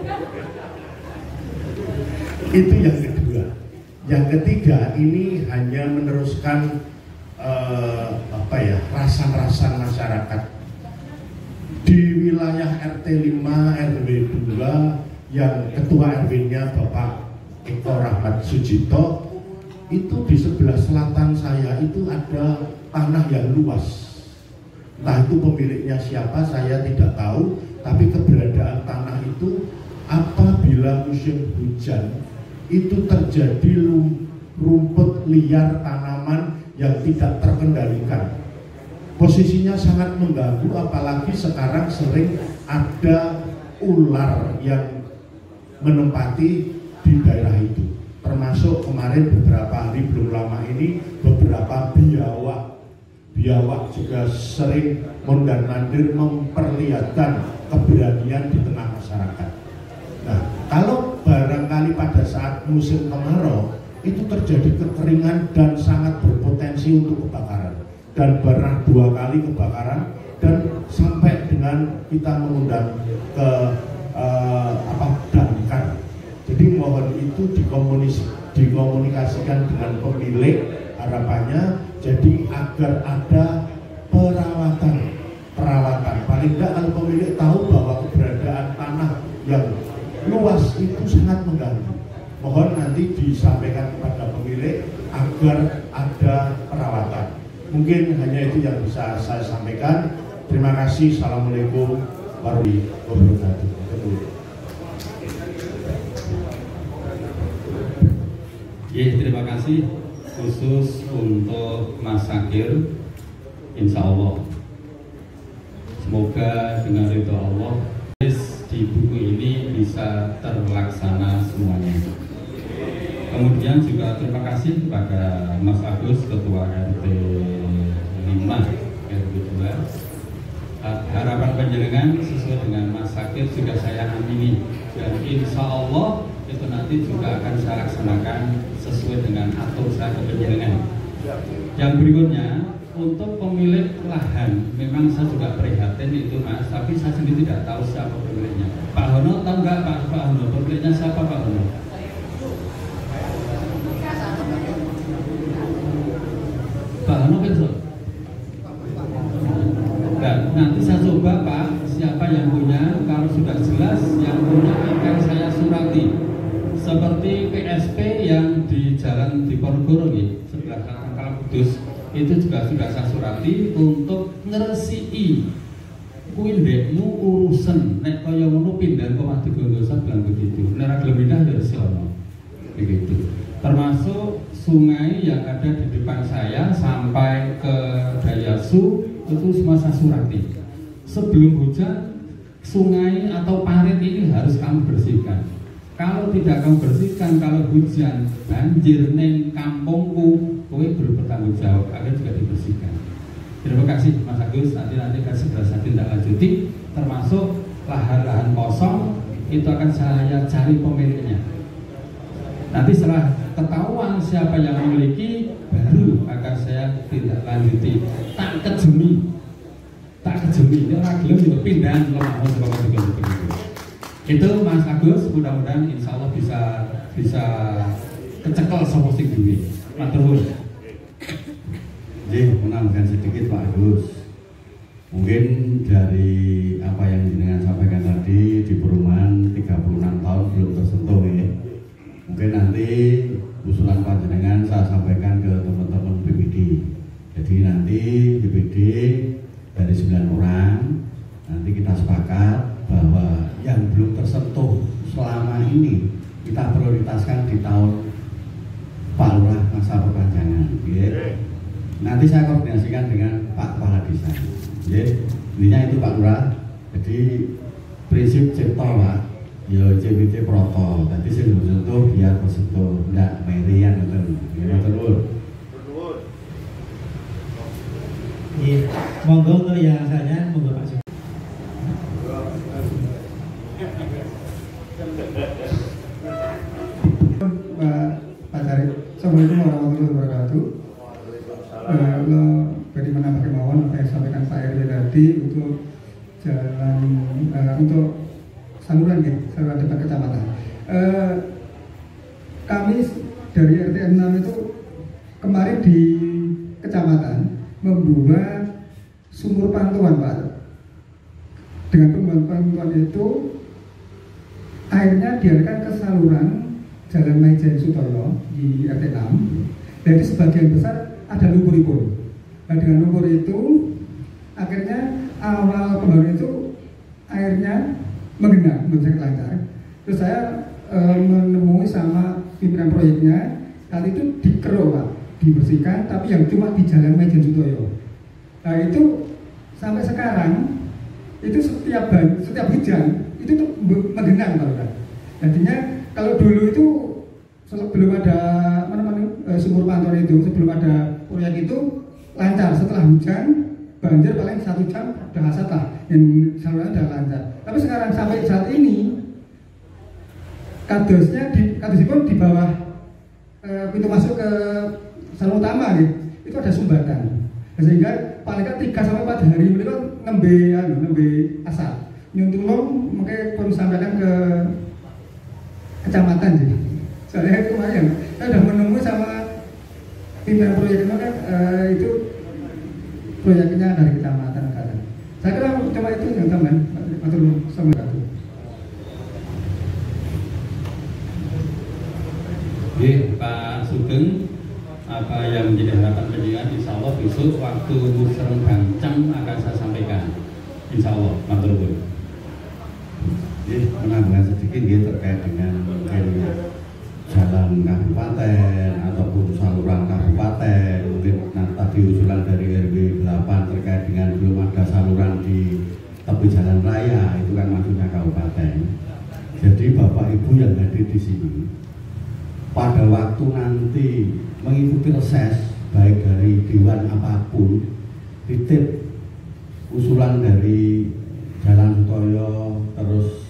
Itu yang kedua. Yang ketiga ini hanya meneruskan rasa-rasa masyarakat di wilayah RT 5 RW 2 yang ketua RW-nya Bapak Eko Rahmat Sujito. Itu di sebelah selatan saya itu ada tanah yang luas. Entah itu pemiliknya siapa saya tidak tahu, tapi keberadaan tanah itu apabila musim hujan itu terjadi rumput liar, tanaman yang tidak terkendalikan. Posisinya sangat mengganggu, apalagi sekarang sering ada ular yang menempati di daerah itu. Termasuk kemarin beberapa hari belum lama ini beberapa biawak juga sering mondar-mandir memperlihatkan keberanian di tengah masyarakat. Nah, kalau barangkali pada saat musim kemarau itu terjadi kekeringan dan sangat berpotensi untuk kebakaran. Dan pernah 2 kali kebakaran dan sampai dengan kita mengundang ke damkar. Jadi mohon itu dikomunikasikan dengan pemilik, harapannya jadi agar ada perawatan. Paling tidak kalau pemilik tahu bahwa keberadaan tanah yang luas itu sangat mengganggu. Mohon nanti disampaikan kepada pemilik agar ada perawatan. Mungkin hanya itu yang bisa saya sampaikan. Terima kasih. Assalamualaikum warahmatullahi wabarakatuh. Terima kasih khusus untuk Mas Sakir. Insya Allah semoga dengan ridho Allah di buku ini bisa terlaksana semuanya. Kemudian juga terima kasih kepada Mas Agus, Ketua RT 5 RW 2. Harapan panjenengan sesuai dengan Mas Sakir juga saya amini, dan insya Allah itu nanti juga akan saya laksanakan sesuai dengan atur saya ke panjenengan. Yang berikutnya, untuk pemilik lahan, memang saya juga prihatin itu Mas, tapi saya sendiri tidak tahu siapa pemiliknya. Pak Hono tahu nggak Pak Hono pemiliknya siapa Pak Hono? Pak Hono betul. Nah, nanti saya coba Pak, siapa yang punya, kalau sudah jelas yang punya akan saya surati. Seperti PSP yang di Jalan Diponegoro sebelah Kalang Kudus, itu juga sudah saya surati untuk ngeresiki kuwi ndekmu urusan nek kaya ngono pindah ke Madogondo, saya bilang begitu. Nek gelem pindah ya sono. Begitu. Termasuk sungai yang ada di depan saya sampai ke Dayasu itu semua saya surati. Sebelum hujan, sungai atau parit ini harus kamu bersihkan. Kalau tidak kamu bersihkan, kalau hujan banjir neng kampungku, kowe bertanggung jawab agar juga dibersihkan. Terima kasih Mas Agus, nanti akan segera saya tindak lanjuti. Termasuk lahan-lahan kosong itu akan saya cari pemiliknya. Nanti setelah ketahuan siapa yang memiliki, baru akan saya tindak lanjuti. Tak tak kejemi ora gelem yo pindahan lemah saka dukun-dukun itu Mas Agus, mudah-mudahan insya Allah bisa kecekel sapa sing duwe. Matur nuwun. Nggih, menambahkan sedikit Pak Agus. Mungkin dari apa yang jenengan sampaikan tadi di perumahan 36 tahun belum tersentuh ya. Mungkin nanti usulan panjenengan saya sampaikan ke teman-teman BPD. Jadi nanti BPD dari 9 orang nanti kita sepakat bahwa yang belum tersentuh selama ini kita prioritaskan di tahun Pak Lurah masa perpanjangan. Ya. Nanti saya koordinasikan dengan Pak Kepala Desa. Ya. Intinya itu Pak Lurah. Jadi prinsip cipta Pak, ya CBC protokol. Nanti saya sentuh biar tersentuh, tidak merian betul. Ya betul. Iya, monggo untuk yang saya monggo Pak. Pak Syarif, Assalamualaikum warahmatullahi wabarakatuh. Bagi menambah kemauan apa yang disampaikan Pak RW tadi untuk jalan untuk saluran depan kecamatan. Kami dari RT 6 itu kemarin di kecamatan membuat sumur pantauan Pak. Dengan pembuatan pantauan itu airnya dialirkan ke saluran Jalan Maijen Sutoyo di RT 6. Jadi sebagian besar ada lumpur. Nah dengan lumpur itu akhirnya awal pembangunan itu airnya menggenang, bisa lancar. Terus saya menemui sama pimpinan proyeknya, saat itu dikeruk Pak, dibersihkan, tapi yang cuma di Jalan Maijen Sutoyo. Nah itu sampai sekarang itu setiap hujan itu tuh menggenang Pak. Jadinya kalau dulu itu belum ada sumur pantauan itu, sebelum ada proyek itu lancar. Setelah hujan banjir paling 1 jam udah hasat lah, yang salurannya udah lancar. Tapi sekarang sampai saat ini kadusnya pun di bawah pintu masuk ke saluran utama gitu, itu ada sumbatan. Sehingga paling kan 3-4 hari mereka nembe asap. Nyuntulong mungkin pun sampaikan ke kecamatan jadi. Soalnya kemarin saya sudah menemui sama pimpinan proyeknya kan itu proyeknya dari kecamatan kan. Saya kira cuma itu yang tambahan. Assalamualaikum. Oke, Pak Sugeng, apa yang menjadi harapan penjenengan insya Allah besok waktu Musreng Bancam akan saya sampaikan. Insya Allah, matur nuwun. Menambahkan sedikit ya terkait dengan jalan kabupaten ataupun saluran kabupaten. Mungkin tadi usulan dari RW 8 terkait dengan belum ada saluran di tepi jalan raya, itu kan maksudnya kabupaten. Jadi Bapak Ibu yang hadir di sini pada waktu nanti mengikuti reses baik dari dewan apapun, titip usulan dari Jalan Sutoyo terus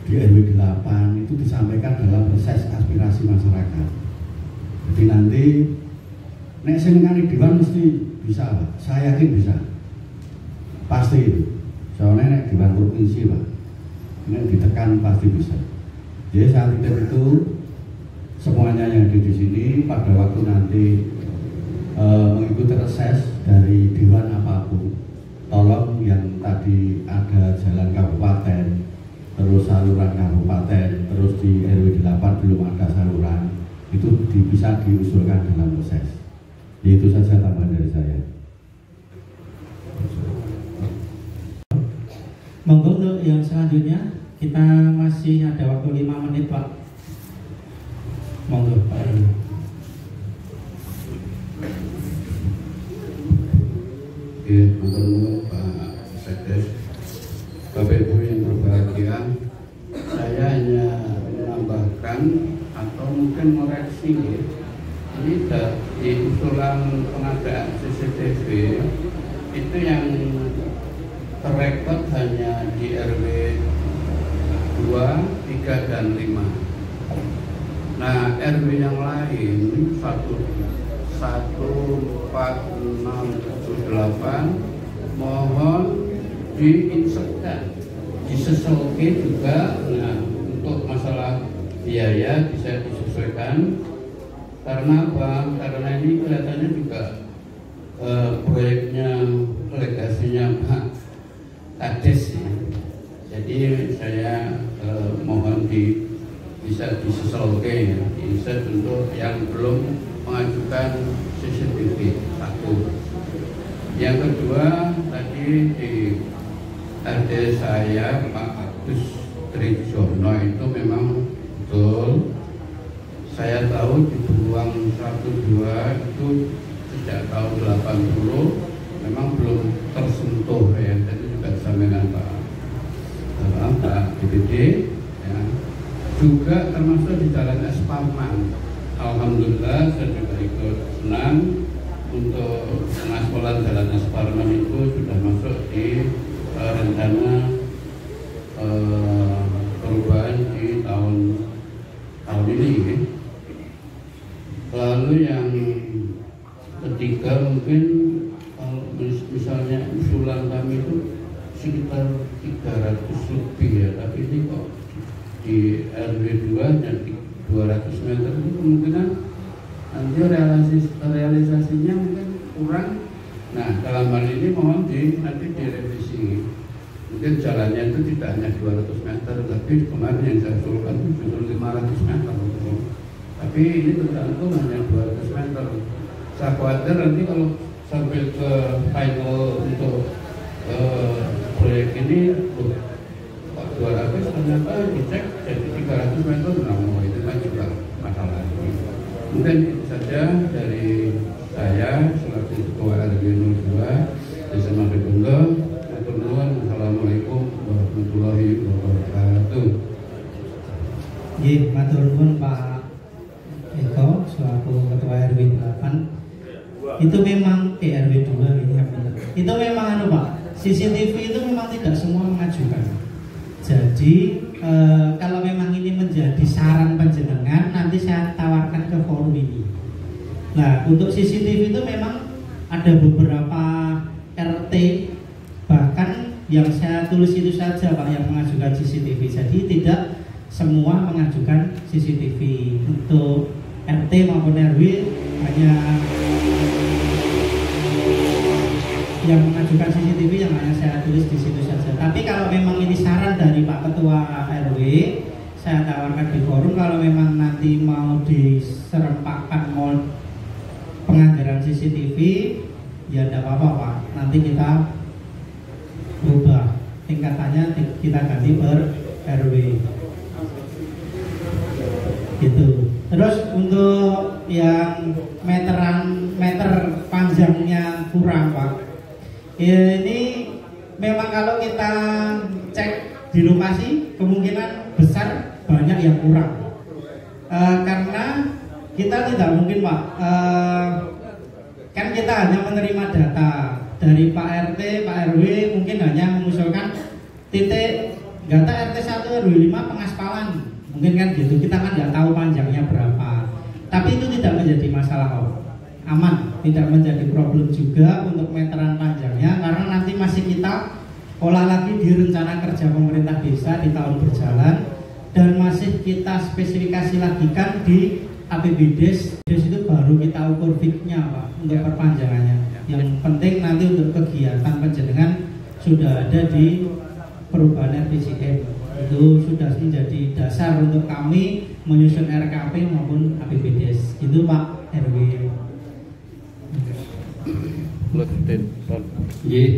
di RW 8 itu disampaikan dalam reses aspirasi masyarakat. Jadi nanti nek sing ngani dewan mesti bisa Pak. Saya yakin bisa. Pasti itu. Soalnya nek dewan provinsi Pak, nek ditekan pasti bisa. Jadi saat itu semuanya yang ada di sini pada waktu nanti mengikuti reses dari dewan apapun, tolong yang tadi ada jalan kabupaten, terus saluran kabupaten, terus di RW 8 belum ada saluran, itu bisa diusulkan dalam proses. Itu saja tambahan dari saya. Monggo untuk yang selanjutnya, kita masih ada waktu 5 menit Pak. Monggo Pak. Oke, matur Pak Sekdes. Bapak Ibu yang berbahagia, saya hanya menambahkan atau mungkin mengoreksi ini di usulan pengadaan CCTV itu yang terrekod hanya di RW 2, 3, dan 5. Nah, RW yang lain 1, 4, 6, 7, 8 mohon diinsekkan, disesuaikan juga. Nah, untuk masalah biaya bisa disesuaikan. Karena apa? Karena ini kelihatannya juga proyeknya legasinya Pak Kades ya. Jadi saya mohon bisa disesuaikan ya, diinsert untuk yang belum mengajukan CCTV satu. Yang kedua tadi di RT saya Pak Agus Trijono itu memang betul. Saya tahu di Beruang 1-2 itu sejak tahun 80 memang belum tersentuh ya. Tadi juga disampaikan Pak DPD ya. Juga termasuk di Jalan Esparman. Alhamdulillah saya juga ikut senang untuk pengaspalan Jalan Esparman itu sudah masuk di rencana perubahan di tahun ini ya. Lalu yang ketiga mungkin misalnya usulan kami itu sekitar 300 lebih ya, tapi ini kok di RW 2 hanya 200 meter itu kemungkinan nanti realisasinya mungkin kurang. Nah, dalam hal ini mohon nanti direvisi. Mungkin jalannya itu tidak hanya 200 meter, tapi kemarin yang saya usulkan itu justru 500 meter. Tapi ini tergantung hanya 200 meter. Saya khawatir nanti kalau sampai ke final untuk proyek ini 200 ternyata dicek jadi 300 meter. Nah, itu kan juga masalah. Mungkin itu saja dari saya selaku Ketua RW 02 Desa Madebondo. Assalamualaikum warahmatullahi wabarakatuh. Matur nuwun Pak Eko selaku Ketua RW 8. Itu memang RW 2 ini yang benar. Itu memang Pak, CCTV itu memang tidak semua mengajukan. Jadi kalau memang ini menjadi saran panjenengan, nanti saya tawarkan ke forum ini. Nah, untuk CCTV itu memang ada beberapa RT bahkan yang saya tulis itu saja Pak yang mengajukan CCTV. Jadi tidak semua mengajukan CCTV. Untuk RT maupun RW hanya yang mengajukan CCTV yang hanya saya tulis di situ saja. Tapi kalau memang ini saran dari Pak Ketua RW, saya tawarkan di forum. Kalau memang nanti mau diserempakkan mau penganggaran CCTV, ya tidak apa-apa Pak. Nanti kita berubah tingkatannya, kita ganti per RW gitu. Terus untuk yang meter panjangnya kurang Pak, ini memang kalau kita cek di lokasi kemungkinan besar banyak yang kurang karena kita tidak mungkin Pak, kan kita hanya menerima data dari Pak RT, Pak RW mungkin hanya mengusulkan titik gata RT 1 RW 5 pengaspalan, mungkin kan gitu. Kita kan nggak tahu panjangnya berapa, tapi itu tidak menjadi masalah Pak. Aman, tidak menjadi problem juga untuk meteran panjangnya, karena nanti masih kita olah lagi di rencana kerja pemerintah desa di tahun berjalan, dan masih kita spesifikasi lagi kan di APBDes. Itu baru kita ukur fitnya Pak untuk perpanjangannya. Yang penting nanti untuk kegiatan panjenengan sudah ada di perubahan RPJM, itu sudah menjadi dasar untuk kami menyusun RKP maupun APBDes. Itu Pak RW.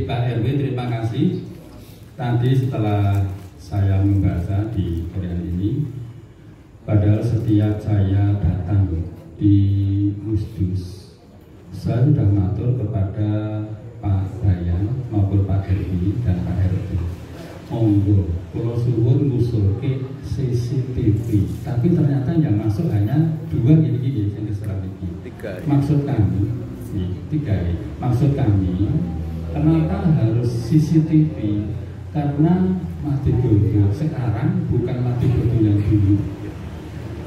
Pak RW, terima kasih. Tadi setelah saya membaca di Korea ini, padahal setiap saya datang di Musdus, saya sudah matur kepada Pak Bayan maupun Pak RW dan Pak RW, monggo kalau suwun ngusulke CCTV, tapi ternyata yang masuk hanya 2 gini yang keserah ini. Maksud kami maksud kami kenapa harus CCTV? Karena Madigodo sekarang bukan Madigodo yang dulu.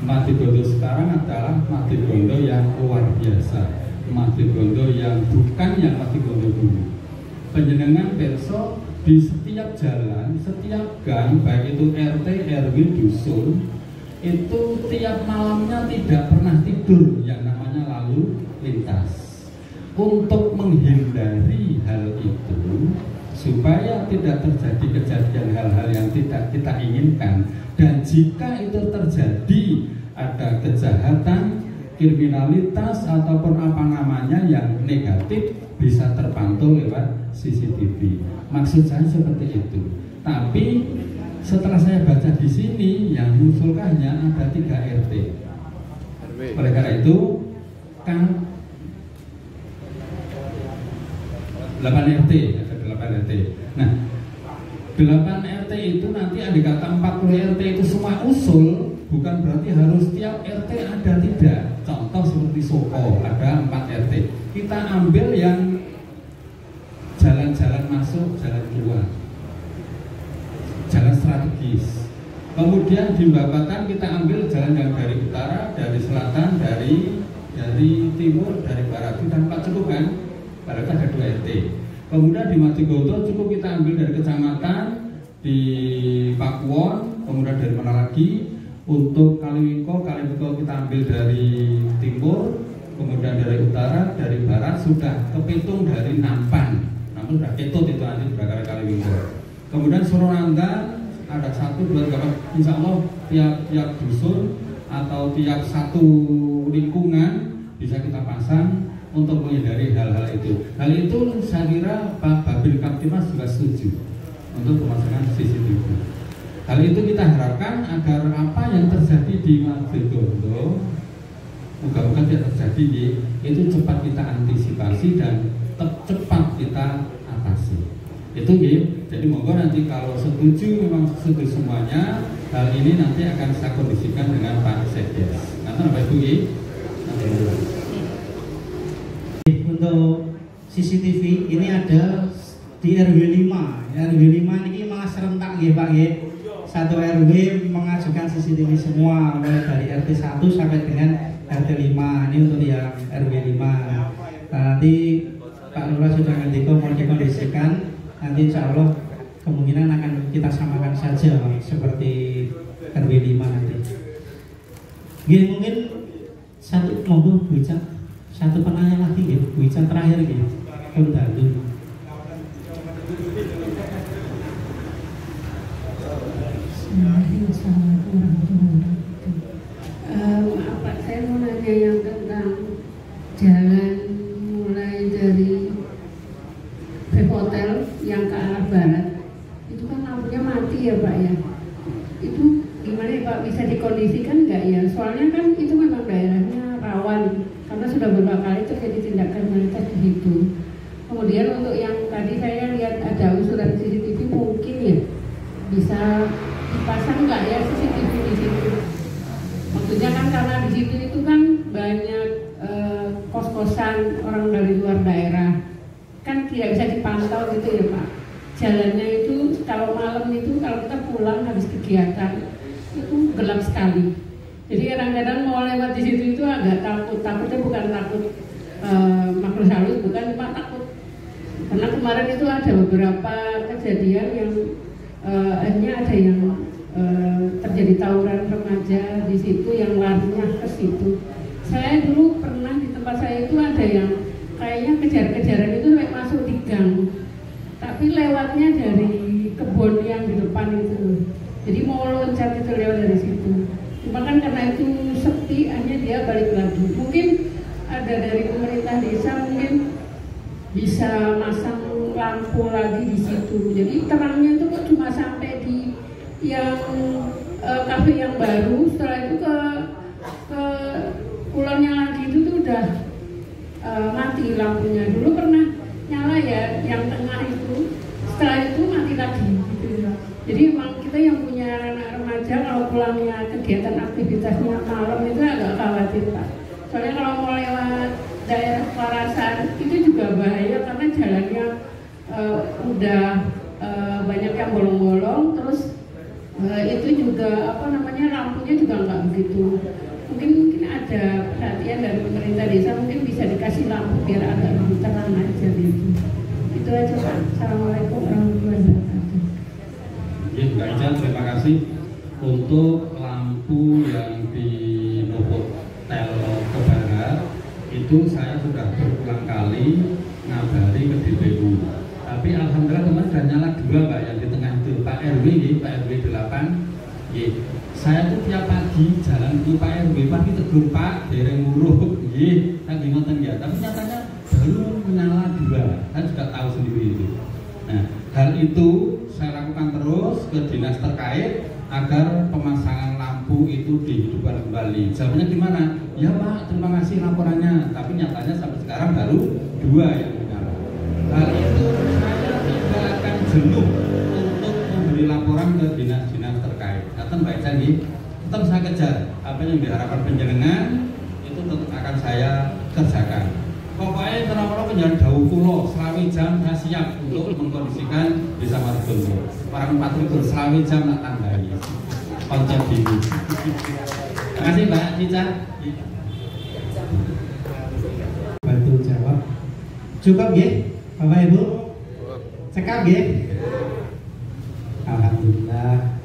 Madigodo sekarang adalah Madigodo yang luar biasa, Madigodo yang bukan yang Madigodo dulu. Panjenengan besok di setiap jalan, setiap gang, baik itu RT, RW, dusun, itu tiap malamnya tidak pernah tidur yang namanya lalu lintas. Untuk menghindari hal itu, supaya tidak terjadi kejadian hal-hal yang tidak kita inginkan, dan jika itu terjadi ada kejahatan, kriminalitas ataupun apa namanya yang negatif, bisa terpantau lewat CCTV. Maksud saya seperti itu. Tapi setelah saya baca di sini yang mengusulkannya ada 3 RT. Oleh karena itu kan 8 RT, ada 8 RT. Nah, 8 RT itu nanti ada kata 40 RT itu semua usul, bukan berarti harus tiap RT ada, tidak. Contoh seperti Soko ada 4 RT. Kita ambil yang jalan-jalan masuk, jalan keluar, jalan strategis. Kemudian di Babakan kita ambil jalan yang dari utara, dari selatan, dari timur, dari barat. Kita 4 cukup kan? Berarti ada 2 RT. Kemudian di Matigoto cukup kita ambil dari kecamatan, di Pakuwon, kemudian dari mana lagi. Untuk Kaliwiko kita ambil dari timur, kemudian dari utara, dari barat, sudah kepitung dari Nampan. Namun sudah ketut itu nanti sudah Kaliwiko. Kemudian Suronanda ada 1, 2, 3, insya Allah tiap dusun atau tiap satu lingkungan bisa kita pasang untuk menghindari hal-hal itu. Hal itu saya kira Pak Babil Kamtimas juga setuju untuk pemasangan CCTV. Hal itu kita harapkan agar apa yang terjadi di Matigondo moga-moga tidak terjadi, itu cepat kita antisipasi dan cepat kita atasi. Itu ya. Jadi monggo nanti kalau setuju, memang setuju semuanya, hal ini nanti akan saya kondisikan dengan Pak Sekdes. Nanti Bapak Ibu ya. Untuk CCTV ini ada di RW 5. RW 5 ini malah serentak ya Pak ya. Satu RW mengajukan CCTV semua, mulai dari RT 1 sampai dengan RT 5. Ini untuk yang RW 5. Nanti Pak Lurah sudah ngendiko mau dikondisikan. Nanti insya Allah kemungkinan akan kita samakan saja Pak, seperti RW 5 nanti. Gini, mungkin satu monggo Bu Ica, satu penanya lagi ya Bu Ica terakhir ya. Kondalu. Maaf Pak, saya mau nanya yang tentang jalan mulai dari hotel yang ke arah barat. Itu kan lampunya mati ya Pak ya. Itu gimana ya Pak, bisa dikondisikan nggak ya? Soalnya kan itu memang daerahnya rawan karena sudah beberapa kali terjadi tindak kriminalitas di situ. Kemudian untuk yang tadi saya lihat ada usulan CCTV, mungkin ya bisa dipasang nggak ya CCTV di situ? Maksudnya kan karena di situ itu kan banyak kos-kosan orang dari luar daerah, kan tidak bisa dipantau gitu ya Pak. Jalannya itu kalau malam itu kalau kita pulang habis kegiatan itu gelap sekali. Jadi kadang-kadang mau lewat di situ itu agak takut. Takutnya bukan takut makhluk halus, bukan, cuma takut karena kemarin itu ada beberapa kejadian yang akhirnya ada yang terjadi tawuran remaja di situ yang larinya ke situ. Saya dulu pernah di tempat saya itu ada yang kayaknya kejar-kejaran itu sampai masuk di gang, tapi lewatnya dari kebun yang di depan itu. Jadi mau loncat itu lewat dari situ. Cuma kan karena itu sepi, hanya dia balik lagi. Mungkin ada dari pemerintah desa mungkin bisa masang lampu lagi di situ. Jadi terangnya itu kok cuma sampai di yang kafe yang baru. Setelah itu ke kulonnya lagi itu tuh udah mati lampunya. Dulu pernah nyala ya yang tengah itu, setelah itu mati lagi gitu. Jadi memang kita yang punya anak remaja kalau pulangnya kegiatan aktivitasnya malam itu agak khawatir Pak. Soalnya kalau mau lewat daerah Warasan itu juga bahaya karena jalannya udah banyak yang bolong-bolong, terus itu juga apa namanya lampunya juga nggak begitu. Mungkin ada perhatian dari pemerintah desa, mungkin bisa dikasih lampu biar agak lebih terang aja gitu. Itu aja Pak. Assalamualaikum warahmatullahi wabarakatuh. kasih. Untuk lampu yang di Novotel Kebarat itu saya sudah berulang kali ngabari ke DPU. Tapi alhamdulillah teman sudah nyala 2 Mbak, yang di tengah itu Pak RW, Pak RW 8. Saya tuh tiap pagi jalan ke Pak RW, pagi tegur Pak, dereng nguruh, lagi ngoten ya. Tapi nyatanya baru menyala 2. Saya juga tahu sendiri itu. Nah, hal itu saya lakukan terus ke dinas terkait agar pemasangan lampu itu dihidupkan kembali. Jawabannya gimana? Ya Pak, terima kasih laporannya. Tapi nyatanya sampai sekarang baru 2 yang menyala. Hal itu saya tidak akan jenuh untuk memberi laporan ke dinas-dinas terkait. Datang Pak Candi, tetap saya kejar apa yang diharapkan penjenengan itu tetap akan saya kerjakan. Pokoknya kenapa penjalan jauh pulau selawi jam saya siap untuk mengkondisikan desa Margono. Orang 4 selawi jam nak tambahi konsep ini. Terima kasih Mbak Cica. Bantu jawab. Cukup ya, Bapak Ibu? Cekap ya? Alhamdulillah.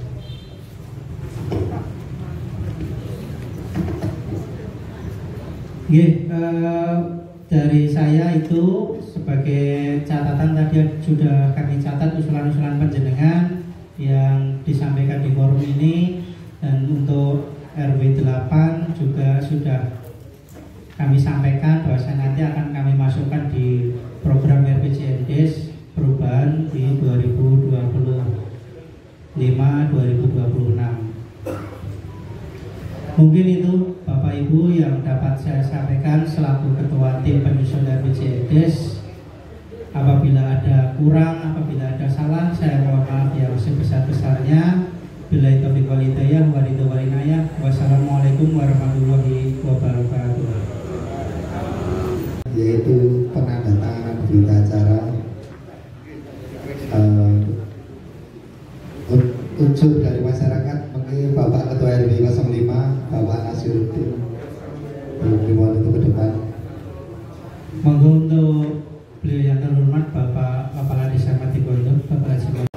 Dari saya itu sebagai catatan tadi sudah kami catat usulan-usulan panjenengan yang disampaikan di forum ini, dan untuk RW 8 juga sudah kami sampaikan bahwa nanti akan kami masukkan di program RPJMDes perubahan di 2025-2026. Mungkin itu Bapak Ibu yang dapat saya sampaikan selaku Ketua Tim Penyusun RPJMDes. Apabila ada kurang, apabila ada salah, saya mohon maaf yang sebesar-besarnya. Billahi taufiq wal hidayah wa ridho wal inayah. Wassalamualaikum warahmatullahi wabarakatuh. Yaitu penandatanganan berita acara unsur dari masyarakat. Mungkin Bapak Ketua RW 05 Bapak Nasiruddin dimohon untuk ke depan. Monggo untuk beliau yang terhormat Bapak Kepala Desa Matibondo, Bapak Haji.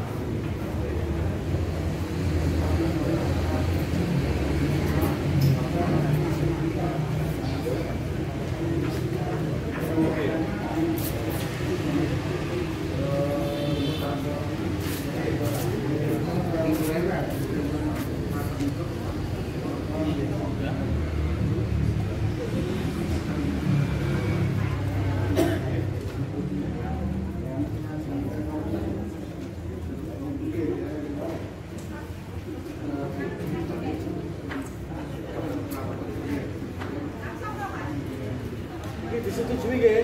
Disetujui nggih?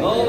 Oh,